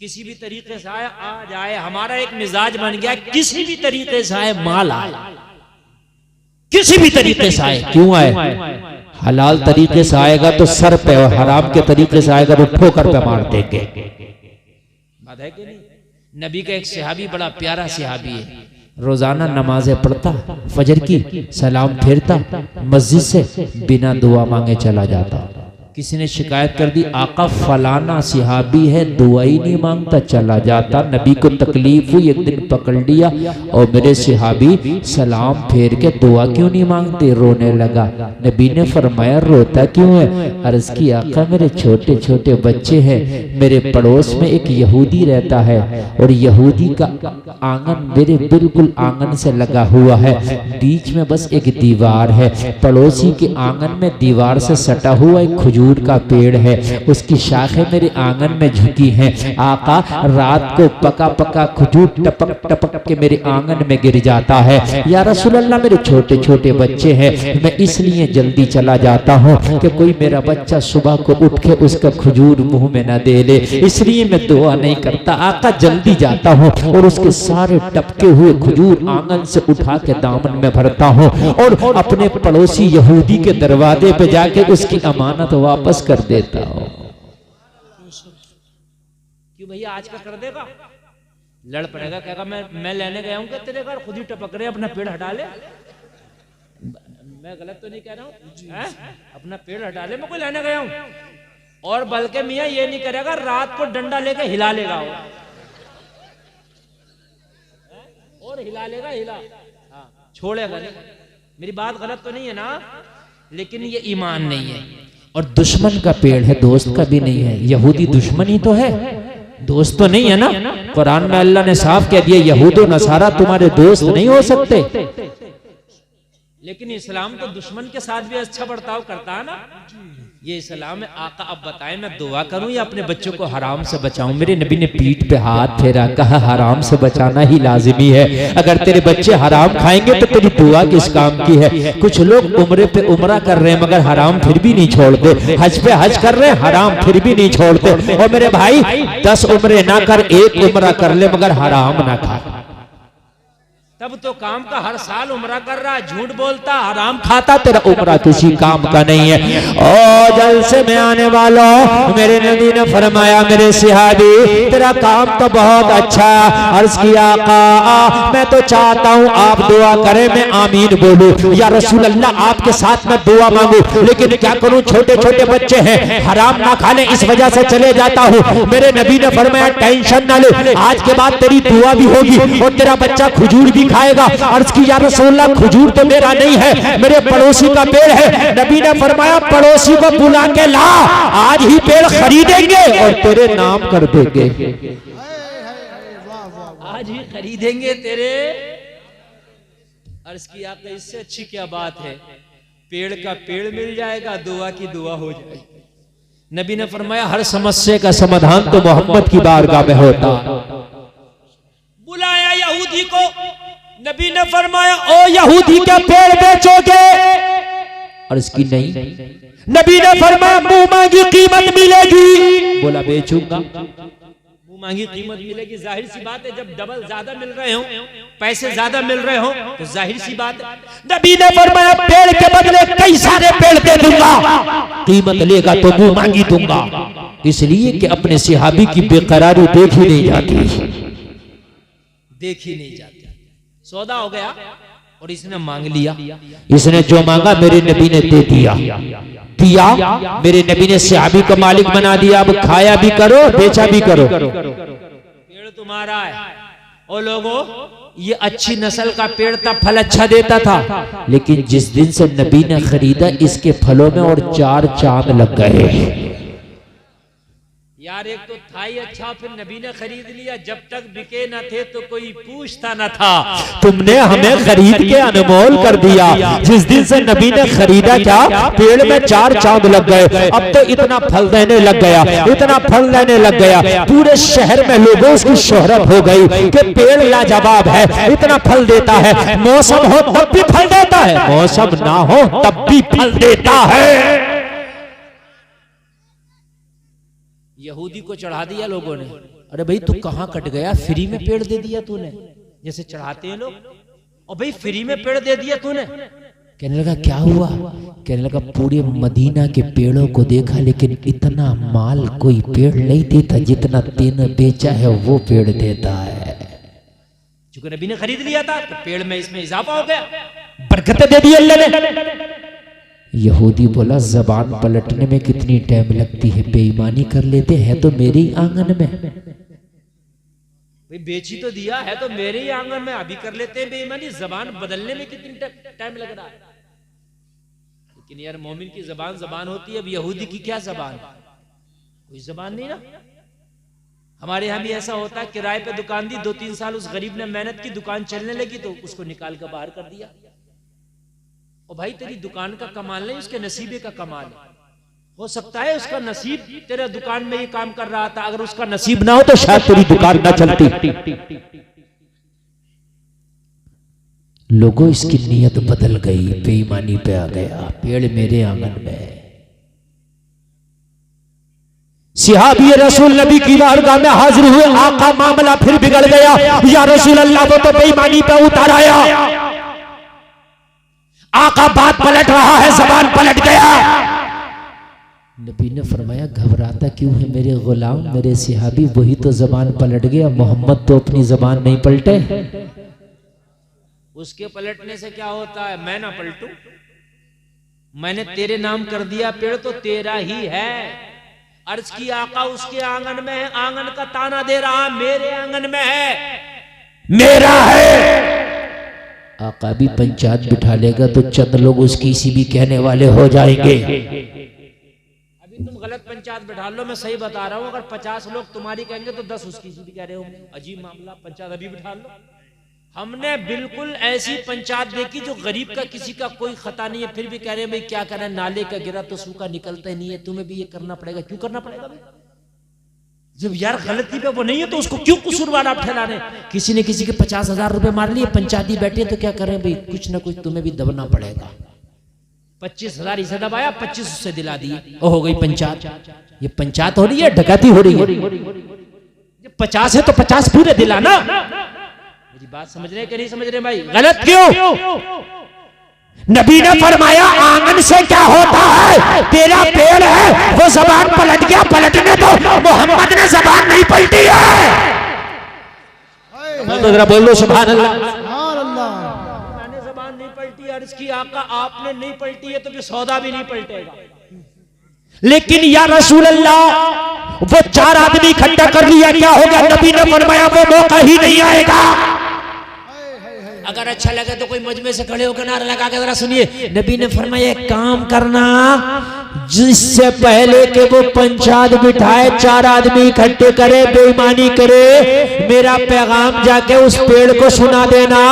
किसी भी तरीके से आए आ जाए। हमारा एक मिजाज बन गया, किसी भी तरीके से आए माल आए, किसी भी तरीके से आए। क्यों आए? हलाल तरीके से आएगा तो सर पे, और हराम के तरीके से आएगा तो ठोकर पे मार देंगे। बात है कि नहीं? नबी का एक सहाबी बड़ा प्यारा सहाबी है, रोजाना नमाजें पढ़ता, फजर की सलाम फेरता, मस्जिद से बिना दुआ मांगे चला जाता। किसी ने शिकायत कर दी, आका फलाना सहाबी है दुआ ही नहीं मांगता चला जाता। नबी को तकलीफ हुई, एक दिन पकड़ लिया और मेरे सहाबी सलाम फेर के दुआ क्यों नहीं मांगते, रोने लगा। नबी ने फरमाया रोता क्यों है? अर्ज की आका मेरे छोटे छोटे बच्चे हैं, मेरे पड़ोस में एक यहूदी रहता है और यहूदी का आंगन मेरे बिल्कुल आंगन से लगा हुआ है, बीच में बस एक दीवार है, पड़ोसी के आंगन में दीवार से सटा हुआ एक खजूर का पेड़ है, उसकी शाखें मेरे आंगन में झुकी हैं। आका रात को पका पका खजूर टपक टपक के मेरे आंगन में गिर जाता है। या रसूल अल्लाह मेरे छोटे छोटे बच्चे हैं, मैं इसलिए जल्दी चला जाता हूँ कि कोई मेरा बच्चा सुबह को उठ के उसका खजूर मुंह में न दे ले, इसलिए मैं दुआ नहीं करता। आका जल्दी जाता हूँ और उसके सारे टपके हुए खजूर आंगन से उठा के दामन में भरता हूँ और अपने पड़ोसी यहूदी के दरवाजे पे जाके उसकी अमानत वापस कर देता हूं। क्यों भैया आज का कर देगा, लड़ पड़ेगा, कहेगा मैं लेने गया हूं क्या तेरे घर, खुद ही टपक रहे, अपना पेड़ हटा ले। मैं गलत तो नहीं कह रहा हूं, अपना पेड़ हटा ले, मैं कोई लेने गया हूं। और बल्कि मियां ये नहीं करेगा, रात को डंडा लेके हिला लेगा और हिला लेगा, छोड़ेगा नहीं। मेरी बात गलत तो नहीं है ना, लेकिन ये ईमान नहीं है। और दुश्मन का पेड़ है, दोस्त का भी नहीं है। यहूदी दुश्मन ही तो है, दोस्त तो नहीं है ना। कुरान में अल्लाह ने साफ कह दिया, यहूदो नसारा तुम्हारे दोस्त नहीं हो सकते। लेकिन इस्लाम तो दुश्मन के साथ भी अच्छा बर्ताव करता है ना। ये इस्लाम है। आका अब बताएं मैं दुआ करूं या अपने बच्चों को हराम से बचाऊं? मेरे नबी ने पीठ पे हाथ फेरा, कहा हराम से बचाना ही लाजिमी है। अगर तेरे बच्चे हराम खाएंगे तो तेरी दुआ किस काम की है? कुछ लोग उम्रे पे उम्रा कर रहे हैं मगर हराम फिर भी नहीं छोड़ते, हज पे हज कर रहे हैं हराम फिर भी नहीं छोड़ते। और मेरे भाई 10 उम्रे ना कर, 1 उम्रा कर ले मगर हराम ना खा। तब तो काम का हर साल उम्रा कर रहा, झूठ बोलता, हराम खाता, तेरा उम्रा किसी काम का नहीं है। ओ जलसे में आने वालों, मेरे नबी ने फरमाया मेरे सिहाबी तेरा काम तो बहुत अच्छा। अर्ज किया आका मैं तो चाहता हूँ आप दुआ करें मैं आमीन बोलूं। या रसूल अल्लाह आपके साथ मैं दुआ मांगू, लेकिन क्या करूं छोटे छोटे बच्चे हैं, हराम ना खा ले इस वजह से चले जाता हूँ। मेरे नबी ने फरमाया टेंशन ना ले, आज के बाद तेरी दुआ भी होगी और तेरा बच्चा खजूर भी खाएगा। अर्ज की या रसूलल्लाह खजूर तो मेरा नहीं है, मेरे पड़ोसी का पेड़ है। नबी ने फरमाया पड़ोसी को बुला के ला, आज ही पेड़ खरीदेंगे और तेरे नाम कर देंगे। आज ही खरीदेंगे तेरे। अर्ज की आपने इससे अच्छी क्या बात है? पेड़ का पेड़ मिल जाएगा, दुआ की दुआ हो जाएगी। नबी ने फरमाया हर समस्या का समाधान तो मोहम्मद की बारगाह में होता। बुलाया यहूदी को, नबी ने फरमाया ओ यहूदी के पेड़ बेचोगे? और इसकी नहीं। नबी ने फरमाया मुंह मांगी कीमत मिलेगी। बोला बेचूंगा। मुंह मांगी कीमत मिलेगी, जाहिर सी बात है जब डबल ज्यादा मिल रहे हो, पैसे ज्यादा मिल रहे हो तो जाहिर सी बात है। नबी ने फरमाया पेड़ के बदले कई सारे पेड़ दे दूंगा, कीमत लेगा तो मुंह मांगी दूंगा। इसलिए कि अपने सिहाबी की बेकरारी देखी नहीं जाती, देखी नहीं जाती। सौदा हो गया और इसने मांग लिया। इसने जो मांगा मेरे नबी ने दे दिया। मेरे नबी ने सहाबी को मालिक बना दिया। अब खाया भी करो बेचा भी करो, पेड़ तुम्हारा है। और लोगों ये अच्छी नस्ल का पेड़ था, फल अच्छा देता था, लेकिन जिस दिन से नबी ने खरीदा इसके फलों में और 4 चांद लग गए। यार एक तो था ही अच्छा, फिर नबी ने खरीद लिया। जब तक बिके न थे तो कोई पूछता न था, तुमने हमें खरीद के अनमोल कर दिया। जिस दिन से नबी ने खरीदा क्या पेड़ में 4 चांद लग गए। अब तो इतना फल देने लग गया, इतना फल देने लग गया, पूरे शहर में लोगों की शोहरत हो गई कि पेड़ लाजवाब है, इतना फल देता है। मौसम हो तब भी फल देता है, मौसम ना हो तब भी फल देता है। यहूदी को चढ़ा दिया लोगों ने। अरे भाई तू कहां कट गया, फ्री में पेड़ दे दिया तूने, जैसे चढ़ाते हैं लोग। और भाई फ्री में पेड़ दे दिया तूने। कहने लगा क्या हुआ? कहने लगा पूरे मदीना के पेड़ों को देखा लेकिन इतना माल कोई पेड़ नहीं देता जितना तेने बेचा है वो पेड़ देता है। क्योंकि नबी ने खरीद लिया था तो पेड़ में इसमें इजाफा हो गया, बरकत दे दी अल्लाह ने। यहूदी बोला जबान पलटने में कितनी टाइम लगती है, बेईमानी कर लेते हैं तो मेरे ही आंगन में। भाई बेची तो दिया है तो मेरे ही आंगन में, अभी कर लेते हैं बेईमानी। जबान बदलने में कितनी टाइम लग रहा है। लेकिन यार मोमिन की जबान जबान होती है, अब यहूदी की क्या जबान? कोई जबान नहीं ना। हमारे यहाँ भी ऐसा होता है, किराए पे दुकान दी, 2-3 साल उस गरीब ने मेहनत की, दुकान चलने लगी तो उसको निकाल कर बाहर कर दिया। और भाई तेरी दुकान का कमाल नहीं, उसके नसीबे का कमाल है। हो सकता है उसका नसीब तेरे दुकान में ही काम कर रहा था, अगर उसका नसीब ना हो तो शायद तेरी दुकान ना चलती। लोगों इसकी नीयत बदल गई, बेईमानी पे आ गया, पेड़ मेरे आंगन में। सिहाबी रसूल नबी की बारगाह में हाजिर हुए। आका मामला फिर बिगड़ गया। या रसूल अल्लाह वो तो बेईमानी पे उतर आया। आका बात पलट रहा है, जबान पलट गया। नबी ने फरमाया घबराता क्यों है मेरे गुलाम, मेरे सिहाबी वही तो जबान पलट गया, मोहम्मद तो अपनी जबान नहीं पलटे। उसके पलटने से क्या होता है? मैं ना पलटूं? मैंने तेरे नाम कर दिया, पेड़ तो तेरा ही है। अर्ज की आका उसके आंगन में है, आंगन का ताना दे रहा मेरे आंगन में है, मेरा है। आका भी पंचायत बिठा लेगा तो चंद लोग उसकी इसी भी कहने वाले हो जाएंगे। अभी तुम गलत पंचायत बिठा लो, मैं सही बता रहा हूं। अगर 50 लोग तुम्हारी कहेंगे तो 10 उसकी भी कह रहे हो। अजीब मामला, पंचायत अभी बिठा लो। हमने बिल्कुल ऐसी पंचायत देखी जो गरीब का किसी का कोई खता नहीं है, फिर भी कह रहे हैं भाई क्या करें, नाले का गिरा तो सूखा निकलता ही नहीं है, तुम्हें भी ये करना पड़ेगा। क्यों करना पड़ेगा भाई? जब यार गलती पे वो नहीं है तो उसको क्यों कसूरवार आप ठहरा रहे? किसी ने किसी के 50,000 रुपए मार लिए, पंचायती बैठे तो क्या करें भाई, कुछ ना कुछ तुम्हें भी दबना पड़ेगा। 25,000 इसे दबाया, 25 उससे दिला दिए, वो हो गई पंचायत। ये पंचायत हो रही है, डकैती हो रही है। 50 है तो 50 पूरे दिलाना। मेरी बात समझ रहे हैं कि नहीं समझ रहे भाई? गलत क्यों? नबी ने फरमाया आंगन से क्या होता है, तेरा पेड़ है वो जबान पलट गया, पलटने दो, मोहम्मद ने जबान नहीं पलटी है। तो जरा बोल दो सुभान अल्लाह। मैंने जबान नहीं पलटी, अर्ज की आका आपने नहीं पलटी है तो फिर सौदा भी नहीं पलटेगा। लेकिन या रसूल अल्लाह वो 4 आदमी इकट्ठा कर लिया, क्या हो गया? नबी ने फरमाया वो मौका ही नहीं आएगा। अगर अच्छा लगे तो कोई मजमे से खड़े होकर नारा लगा के जरा सुनिए। नबी ने फरमाया एक काम करना, जिससे पहले के वो पंचायत बिठाए 4 आदमी इकट्ठे करे, बेईमानी करे, मेरा पैगाम जाके उस पेड़ को सुना देना,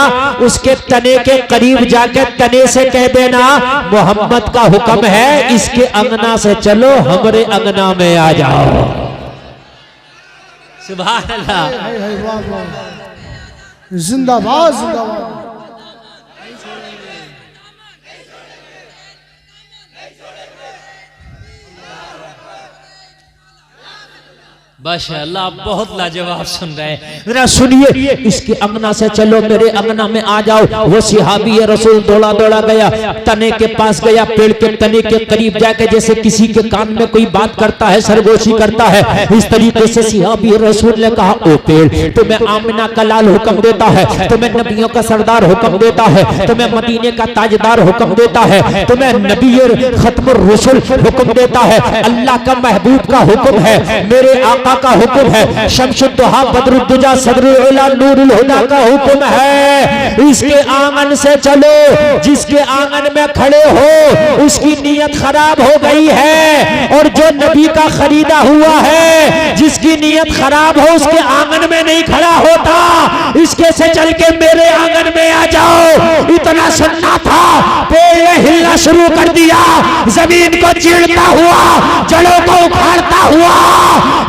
उसके तने के करीब जाके तने से कह देना मोहम्मद का हुक्म है इसके अंगना से चलो, हमारे अंगना में आ जाओ। सुभान अल्लाह। जिंदाबाद जिंदाबाद। माशाअल्लाह, आप बहुत लाजवाब सुन रहे हैं। जरा सुनिए, इसके अंगना से चलो, मेरे अंगना में आ जाओ। वो सिहाबी रसूल दौड़ा दौड़ा गया, तने के पास गया, पेड़ के तने के करीब जाके जैसे किसी के कान में कोई बात करता है, सरगोशी करता है, इस तरीके से सिहाबी रसूल ने कहा ओ पेड़, तुम्हें आमिना का लाल हुक्म देता है, तुम्हें नबियों का सरदार हुक्म देता है, तुम्हें मदीने का ताजदार हुक्म देता है, तुम्हें नबी खत्मुर रसूल हुक्म देता है, अल्लाह का महबूब का हुक्म है, मेरे आका का हुक्म है, शमसुद्दोहा बदरुद्दुजा सदरुल उला नूरुल हुदा का हुक्म है। इसके आंगन से चलो, जिसके आंगन में खड़े हो उसकी नीयत खराब हो गई है, और जो नबी का खरीदा हुआ है जिसकी नीयत खराब हो उसके आंगन में नहीं खड़ा होता। इसके से चल के मेरे आंगन में आ जाओ। इतना सुनना था, पेड़ ने हिलना शुरू कर दिया, जमीन को चीरता हुआ, जड़ों को उखाड़ता हुआ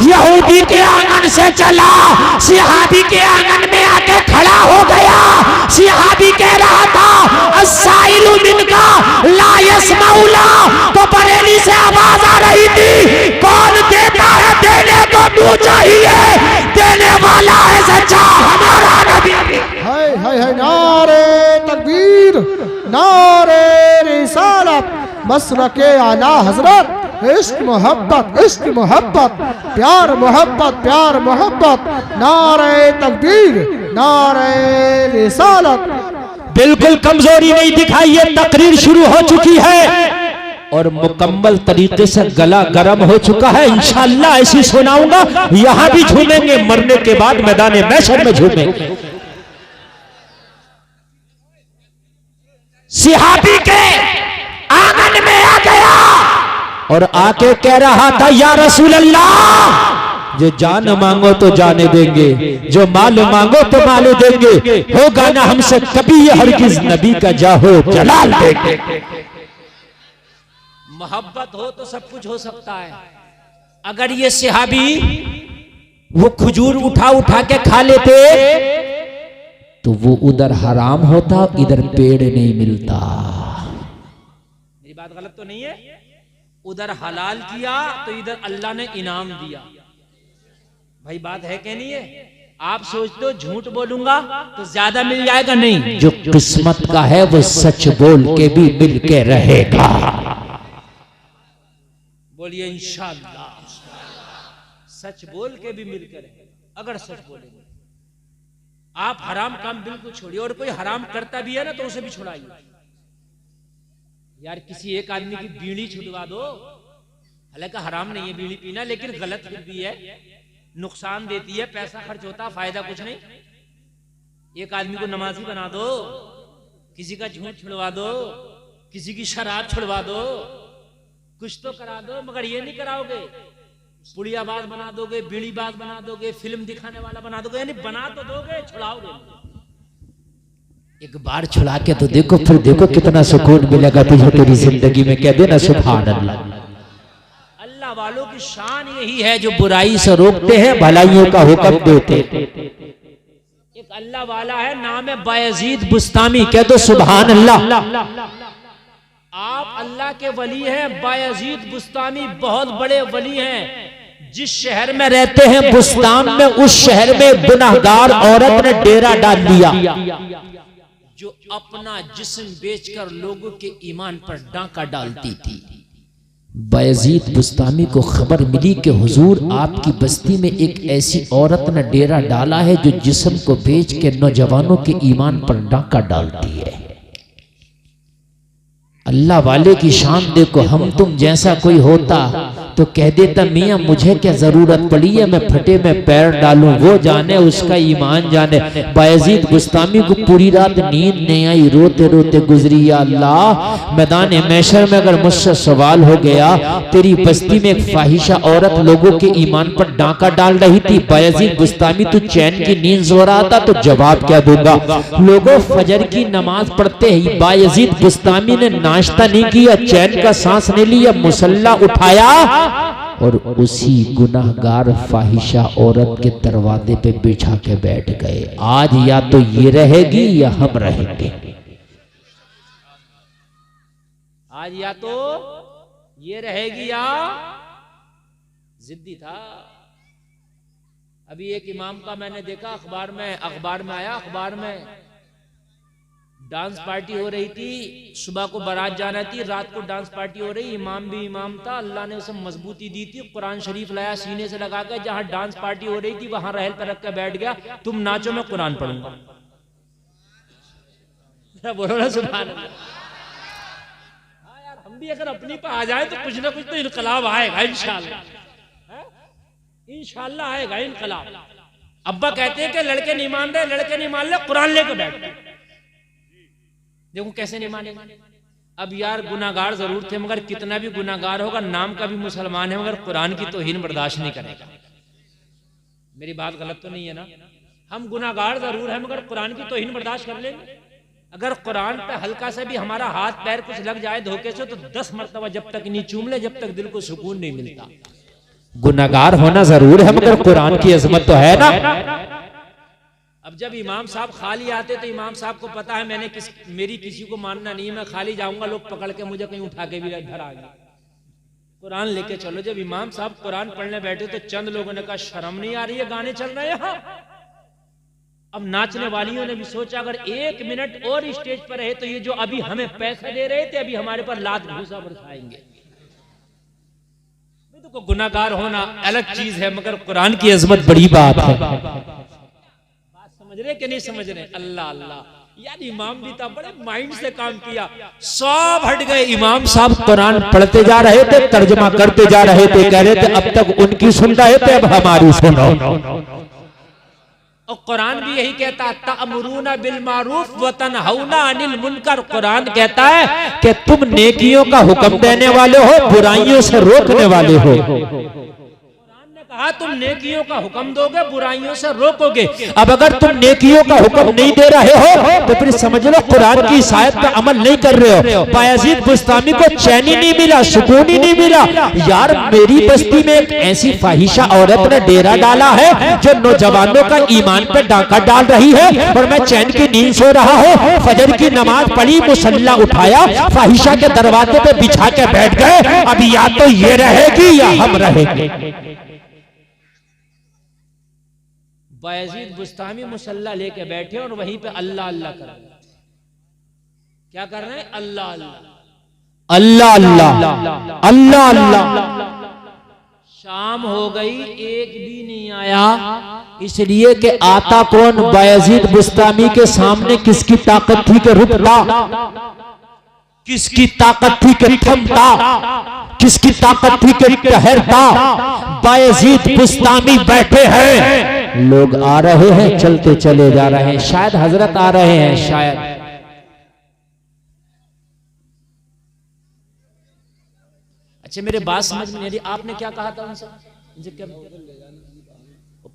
यहूदी के आंगन से चला, सिहाबी के आंगन में आके खड़ा हो गया। सिहाबी कह रहा था अस्साइलु मिनका ला यस्माउला, तो बरेली से आवाज आ रही थी कौन देता है, देने को तू चाहिए, देने वाला है सच्चा हमारा नबी। हाय हाय हाय, नारे तकबीर, नारे रिसालत, मसरके आला हजरत, इश्क मोहब्बत, इश्क मोहब्बत, प्यार मोहब्बत, प्यार मोहब्बत, नारे तकबीर, नारे रिसालत। बिल्कुल कमजोरी नहीं दिखाई, ये तकरीर शुरू हो चुकी है और मुकम्मल तरीके से गला गर्म हो चुका है। इंशाअल्लाह ऐसी सुनाऊंगा, यहां भी झूमेंगे, मरने के बाद मैदान महशर में झूमेंगे। सिहाबी के आंगन में आ गया और आके कह रहा था या रसूल अल्लाह, जो जान मांगो तो जाने देंगे, जो माल मांगो तो माल देंगे, होगा ना हमसे कभी ये हरगिज नबी का जाहो जलाल देंगे। मोहब्बत हो तो सब कुछ हो सकता है। अगर ये सिहाबी वो खजूर उठा उठा के खा लेते तो वो उधर हराम होता, इधर पेड़ नहीं मिलता। मेरी बात गलत तो नहीं है? उधर हलाल किया तो इधर अल्लाह ने इनाम दिया। भाई बात है कि नहीं है? आप सोचते हो झूठ बोलूंगा तो ज्यादा मिल जाएगा, नहीं, जो किस्मत का है वो सच बोल के भी मिल के रहेगा। बोलिए इंशाअल्लाह, सच बोल के भी मिल के रहेगा। अगर सच बोलेंगे आप, हराम काम बिल्कुल छोड़िए, और कोई हराम करता भी है ना तो उसे भी छुड़ाइए। यार किसी एक आदमी की बीड़ी छुड़वा दो, हालांकि हराम नहीं है बीड़ी पीना, लेकिन गलत फिर भी है, नुकसान देती है, पैसा खर्च होता, फायदा कुछ नहीं। एक आदमी को नमाजी बना दो, किसी का झूठ छुड़वा दो, किसी की शराब छुड़वा दो, कुछ तो करा दो, मगर ये नहीं कराओगे पुड़ियाबाज बना दोगे, बीड़ीबाज बना दोगे, फिल्म दिखाने वाला बना दोगे, यानी बना तो दोगे, छुड़ाओगे। एक बार छुड़ा के तो देखो, फिर देखो कितना सुकून मिलेगा तुझे तेरी जिंदगी में। कह देना सुभान अल्लाह। अल्लाह वालों की शान यही है जो बुराई से रोकते हैं, भलाइयों का हुक्म देते हैं। एक अल्लाह वाला है, नाम है बायजीद बुस्तामी। कह दो सुभान अल्लाह। आप अल्लाह के वली हैं, बायजीद बुस्तामी बहुत बड़े वली हैं। जिस शहर में रहते हैं बुस्तान में, उस शहर में गुनाहगार औरत ने डेरा डाल दिया, जो अपना जिस्म बेचकर लोगों के ईमान पर डांका डालती थी। बायजीद बुस्तामी को खबर मिली कि हुजूर आपकी बस्ती में एक ऐसी औरत ने डेरा डाला है जो जिस्म को बेच के नौजवानों के ईमान पर डांका डालती है। अल्लाह वाले की शान देखो। हम तुम जैसा कोई होता तो कह देता मियाँ मुझे क्या जरूरत पड़ी है मैं फटे में पैर डालूं, वो जाने उसका ईमान जाने। बायजीद बुस्तामी को पूरी रात नींद नहीं आई, रोते रोते गुजरी। या अल्लाह, मैदान मैशर में अगर मुझसे सवाल हो गया तेरी बस्ती में एक फाहिशा औरत लोगों के ईमान पर डांका डाल रही थी, बायजीद बुस्तामी तू चैन की नींद सो रहा था, तो जवाब क्या दूंगा। लोगों फजर की नमाज पढ़ते ही बायजीद बुस्तामी ने नाश्ता नहीं किया, चैन का सांस नहीं लिया, मुसल्ला उठाया और उसी गुनाहगार फाहिशा औरत के दरवाजे पे बिछा के बैठ गए। आज या तो ये रहेगी या हम रहेंगे। आज या तो ये रहेगी या जिद्दी था। अभी एक इमाम का मैंने देखा अखबार में आया, अखबार में डांस पार्टी हो रही थी, सुबह को बारात जाना थी, रात को डांस पार्टी हो रही, इमाम भी इमाम था, अल्लाह ने उसे मजबूती दी थी, कुरान शरीफ लाया सीने से लगा कर, जहां डांस पार्टी हो रही थी वहां रहल पर रख कर बैठ गया, तुम नाचो मैं कुरान पढ़ूंगा। बोलो ना सुभान अल्लाह। हाँ यार, हम भी अगर अपनी पे आ जाए तो कुछ ना कुछ तो इनकलाब आएगा इंशाल्लाह, इंशाल्लाह आएगा इनकलाब। अब्बा कहते हैं कि लड़के नहीं मान रहे, लड़के नहीं मान रहे, कुरान लेकर बैठते। देखो कैसे नहीं मानेंगे। अब यार गुनाहगार जरूर थे, मगर कितना भी गुनाहगार होगा, नाम का भी मुसलमान है, मगर कुरान की तौहीन बर्दाश्त नहीं करेगा। मेरी बात गलत तो नहीं है ना। हम गुनाहगार जरूर है, मगर कुरान की तौहीन बर्दाश्त कर लेंगे। अगर कुरान पे हल्का से भी हमारा हाथ पैर कुछ लग जाए धोखे से, तो 10 मरतबा जब तक नहीं चूम ले, जब तक दिल को सुकून नहीं मिलता। गुनाहगार होना जरूर है, मगर कुरान की अजमत तो है ना। अब जब इमाम साहब खाली आते तो इमाम साहब को पता है मेरी किसी को मानना नहीं, मैं खाली जाऊंगा, लोग पकड़ के मुझे कहीं उठा के भी घर आ गए, कुरान लेके चलो। जब इमाम साहब कुरान पढ़ने बैठे तो चंद लोगों ने कहा शर्म नहीं आ रही है, गाने चल रहे हैं यहाँ। अब नाचने वालियों ने भी सोचा अगर 1 मिनट और स्टेज पर रहे तो ये जो अभी हमें पैसे दे रहे थे अभी हमारे पर लात घूसा बरसाएंगे। तो गुनाहगार होना अलग चीज है, मगर कुरान की अजमत बड़ी बात है। समझ रहे कि नहीं समझ रहे? अल्लाह अल्लाह। यार इमाम भी था, बड़े माइंड से काम किया, सब हट गए। इमाम साहब कुरान पढ़ते जा रहे थे, तर्जमा करते जा रहे थे, कह रहे थे अब तक उनकी सुन रहे थे, अब हमारी सुनो। और कुरान भी यही कहता है, तअमुरूना बिल मारूफ व तनहौना अनिल मुनकर। कुरान कहता है कि तुम नेकियों का हुक्म देने वाले हो, बुराइयों से रोकने वाले हो। कहा तुम नेकियों का हुक्म दोगे, बुराइयों से रोकोगे। अब अगर तुम नेकियों का हुक्म नहीं दे रहे हो तो फिर समझ लो कुरान की शायद पे अमल नहीं कर रहे हो। बायजीद बुस्तामी को चैन ही नहीं मिला, सुकून ही नहीं मिला। यार मेरी बस्ती में एक ऐसी फाहिशा औरत ने डेरा डाला है जो नौजवानों का ईमान पे डाका डाल रही है, और मैं चैन की नींद सो रहा हूँ, फजर की नमाज पढ़ी, मुसल्ला उठाया, फाहिशा के दरवाजे पे बिछा के बैठ गए। अब या तो ये रहेगी या हम रहेंगे। बायजीद बुस्तामी मुसल्ला लेके बैठे और वहीं पे अल्लाह अल्लाह कर रहे हैं। क्या कर रहे हैं? अल्लाह अल्लाह अल्लाह अल्लाह अल्लाह अल्लाह। शाम हो गई, एक भी नहीं आया, इसलिए कि आता कौन? बायजीद बुस्तामी के सामने किसकी ताकत थी कि रुकता, किसकी ताकत थी कि थमता, किसकी ताकत थी कि ठहरता? बायजीद बुस्तामी बैठे हैं, लोग आ रहे हैं, चलते चले जा रहे हैं, शायद हजरत आ रहे हैं, शायद। अच्छा मेरे बात समझ में नहीं, आपने क्या कहा था उनसे क्या?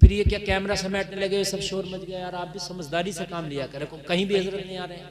फिर ये क्या कैमरा समेटने लगे, सब शोर मच गया। यार आप भी समझदारी से काम लिया करें, कहीं भी हजरत नहीं आ रहे हैं।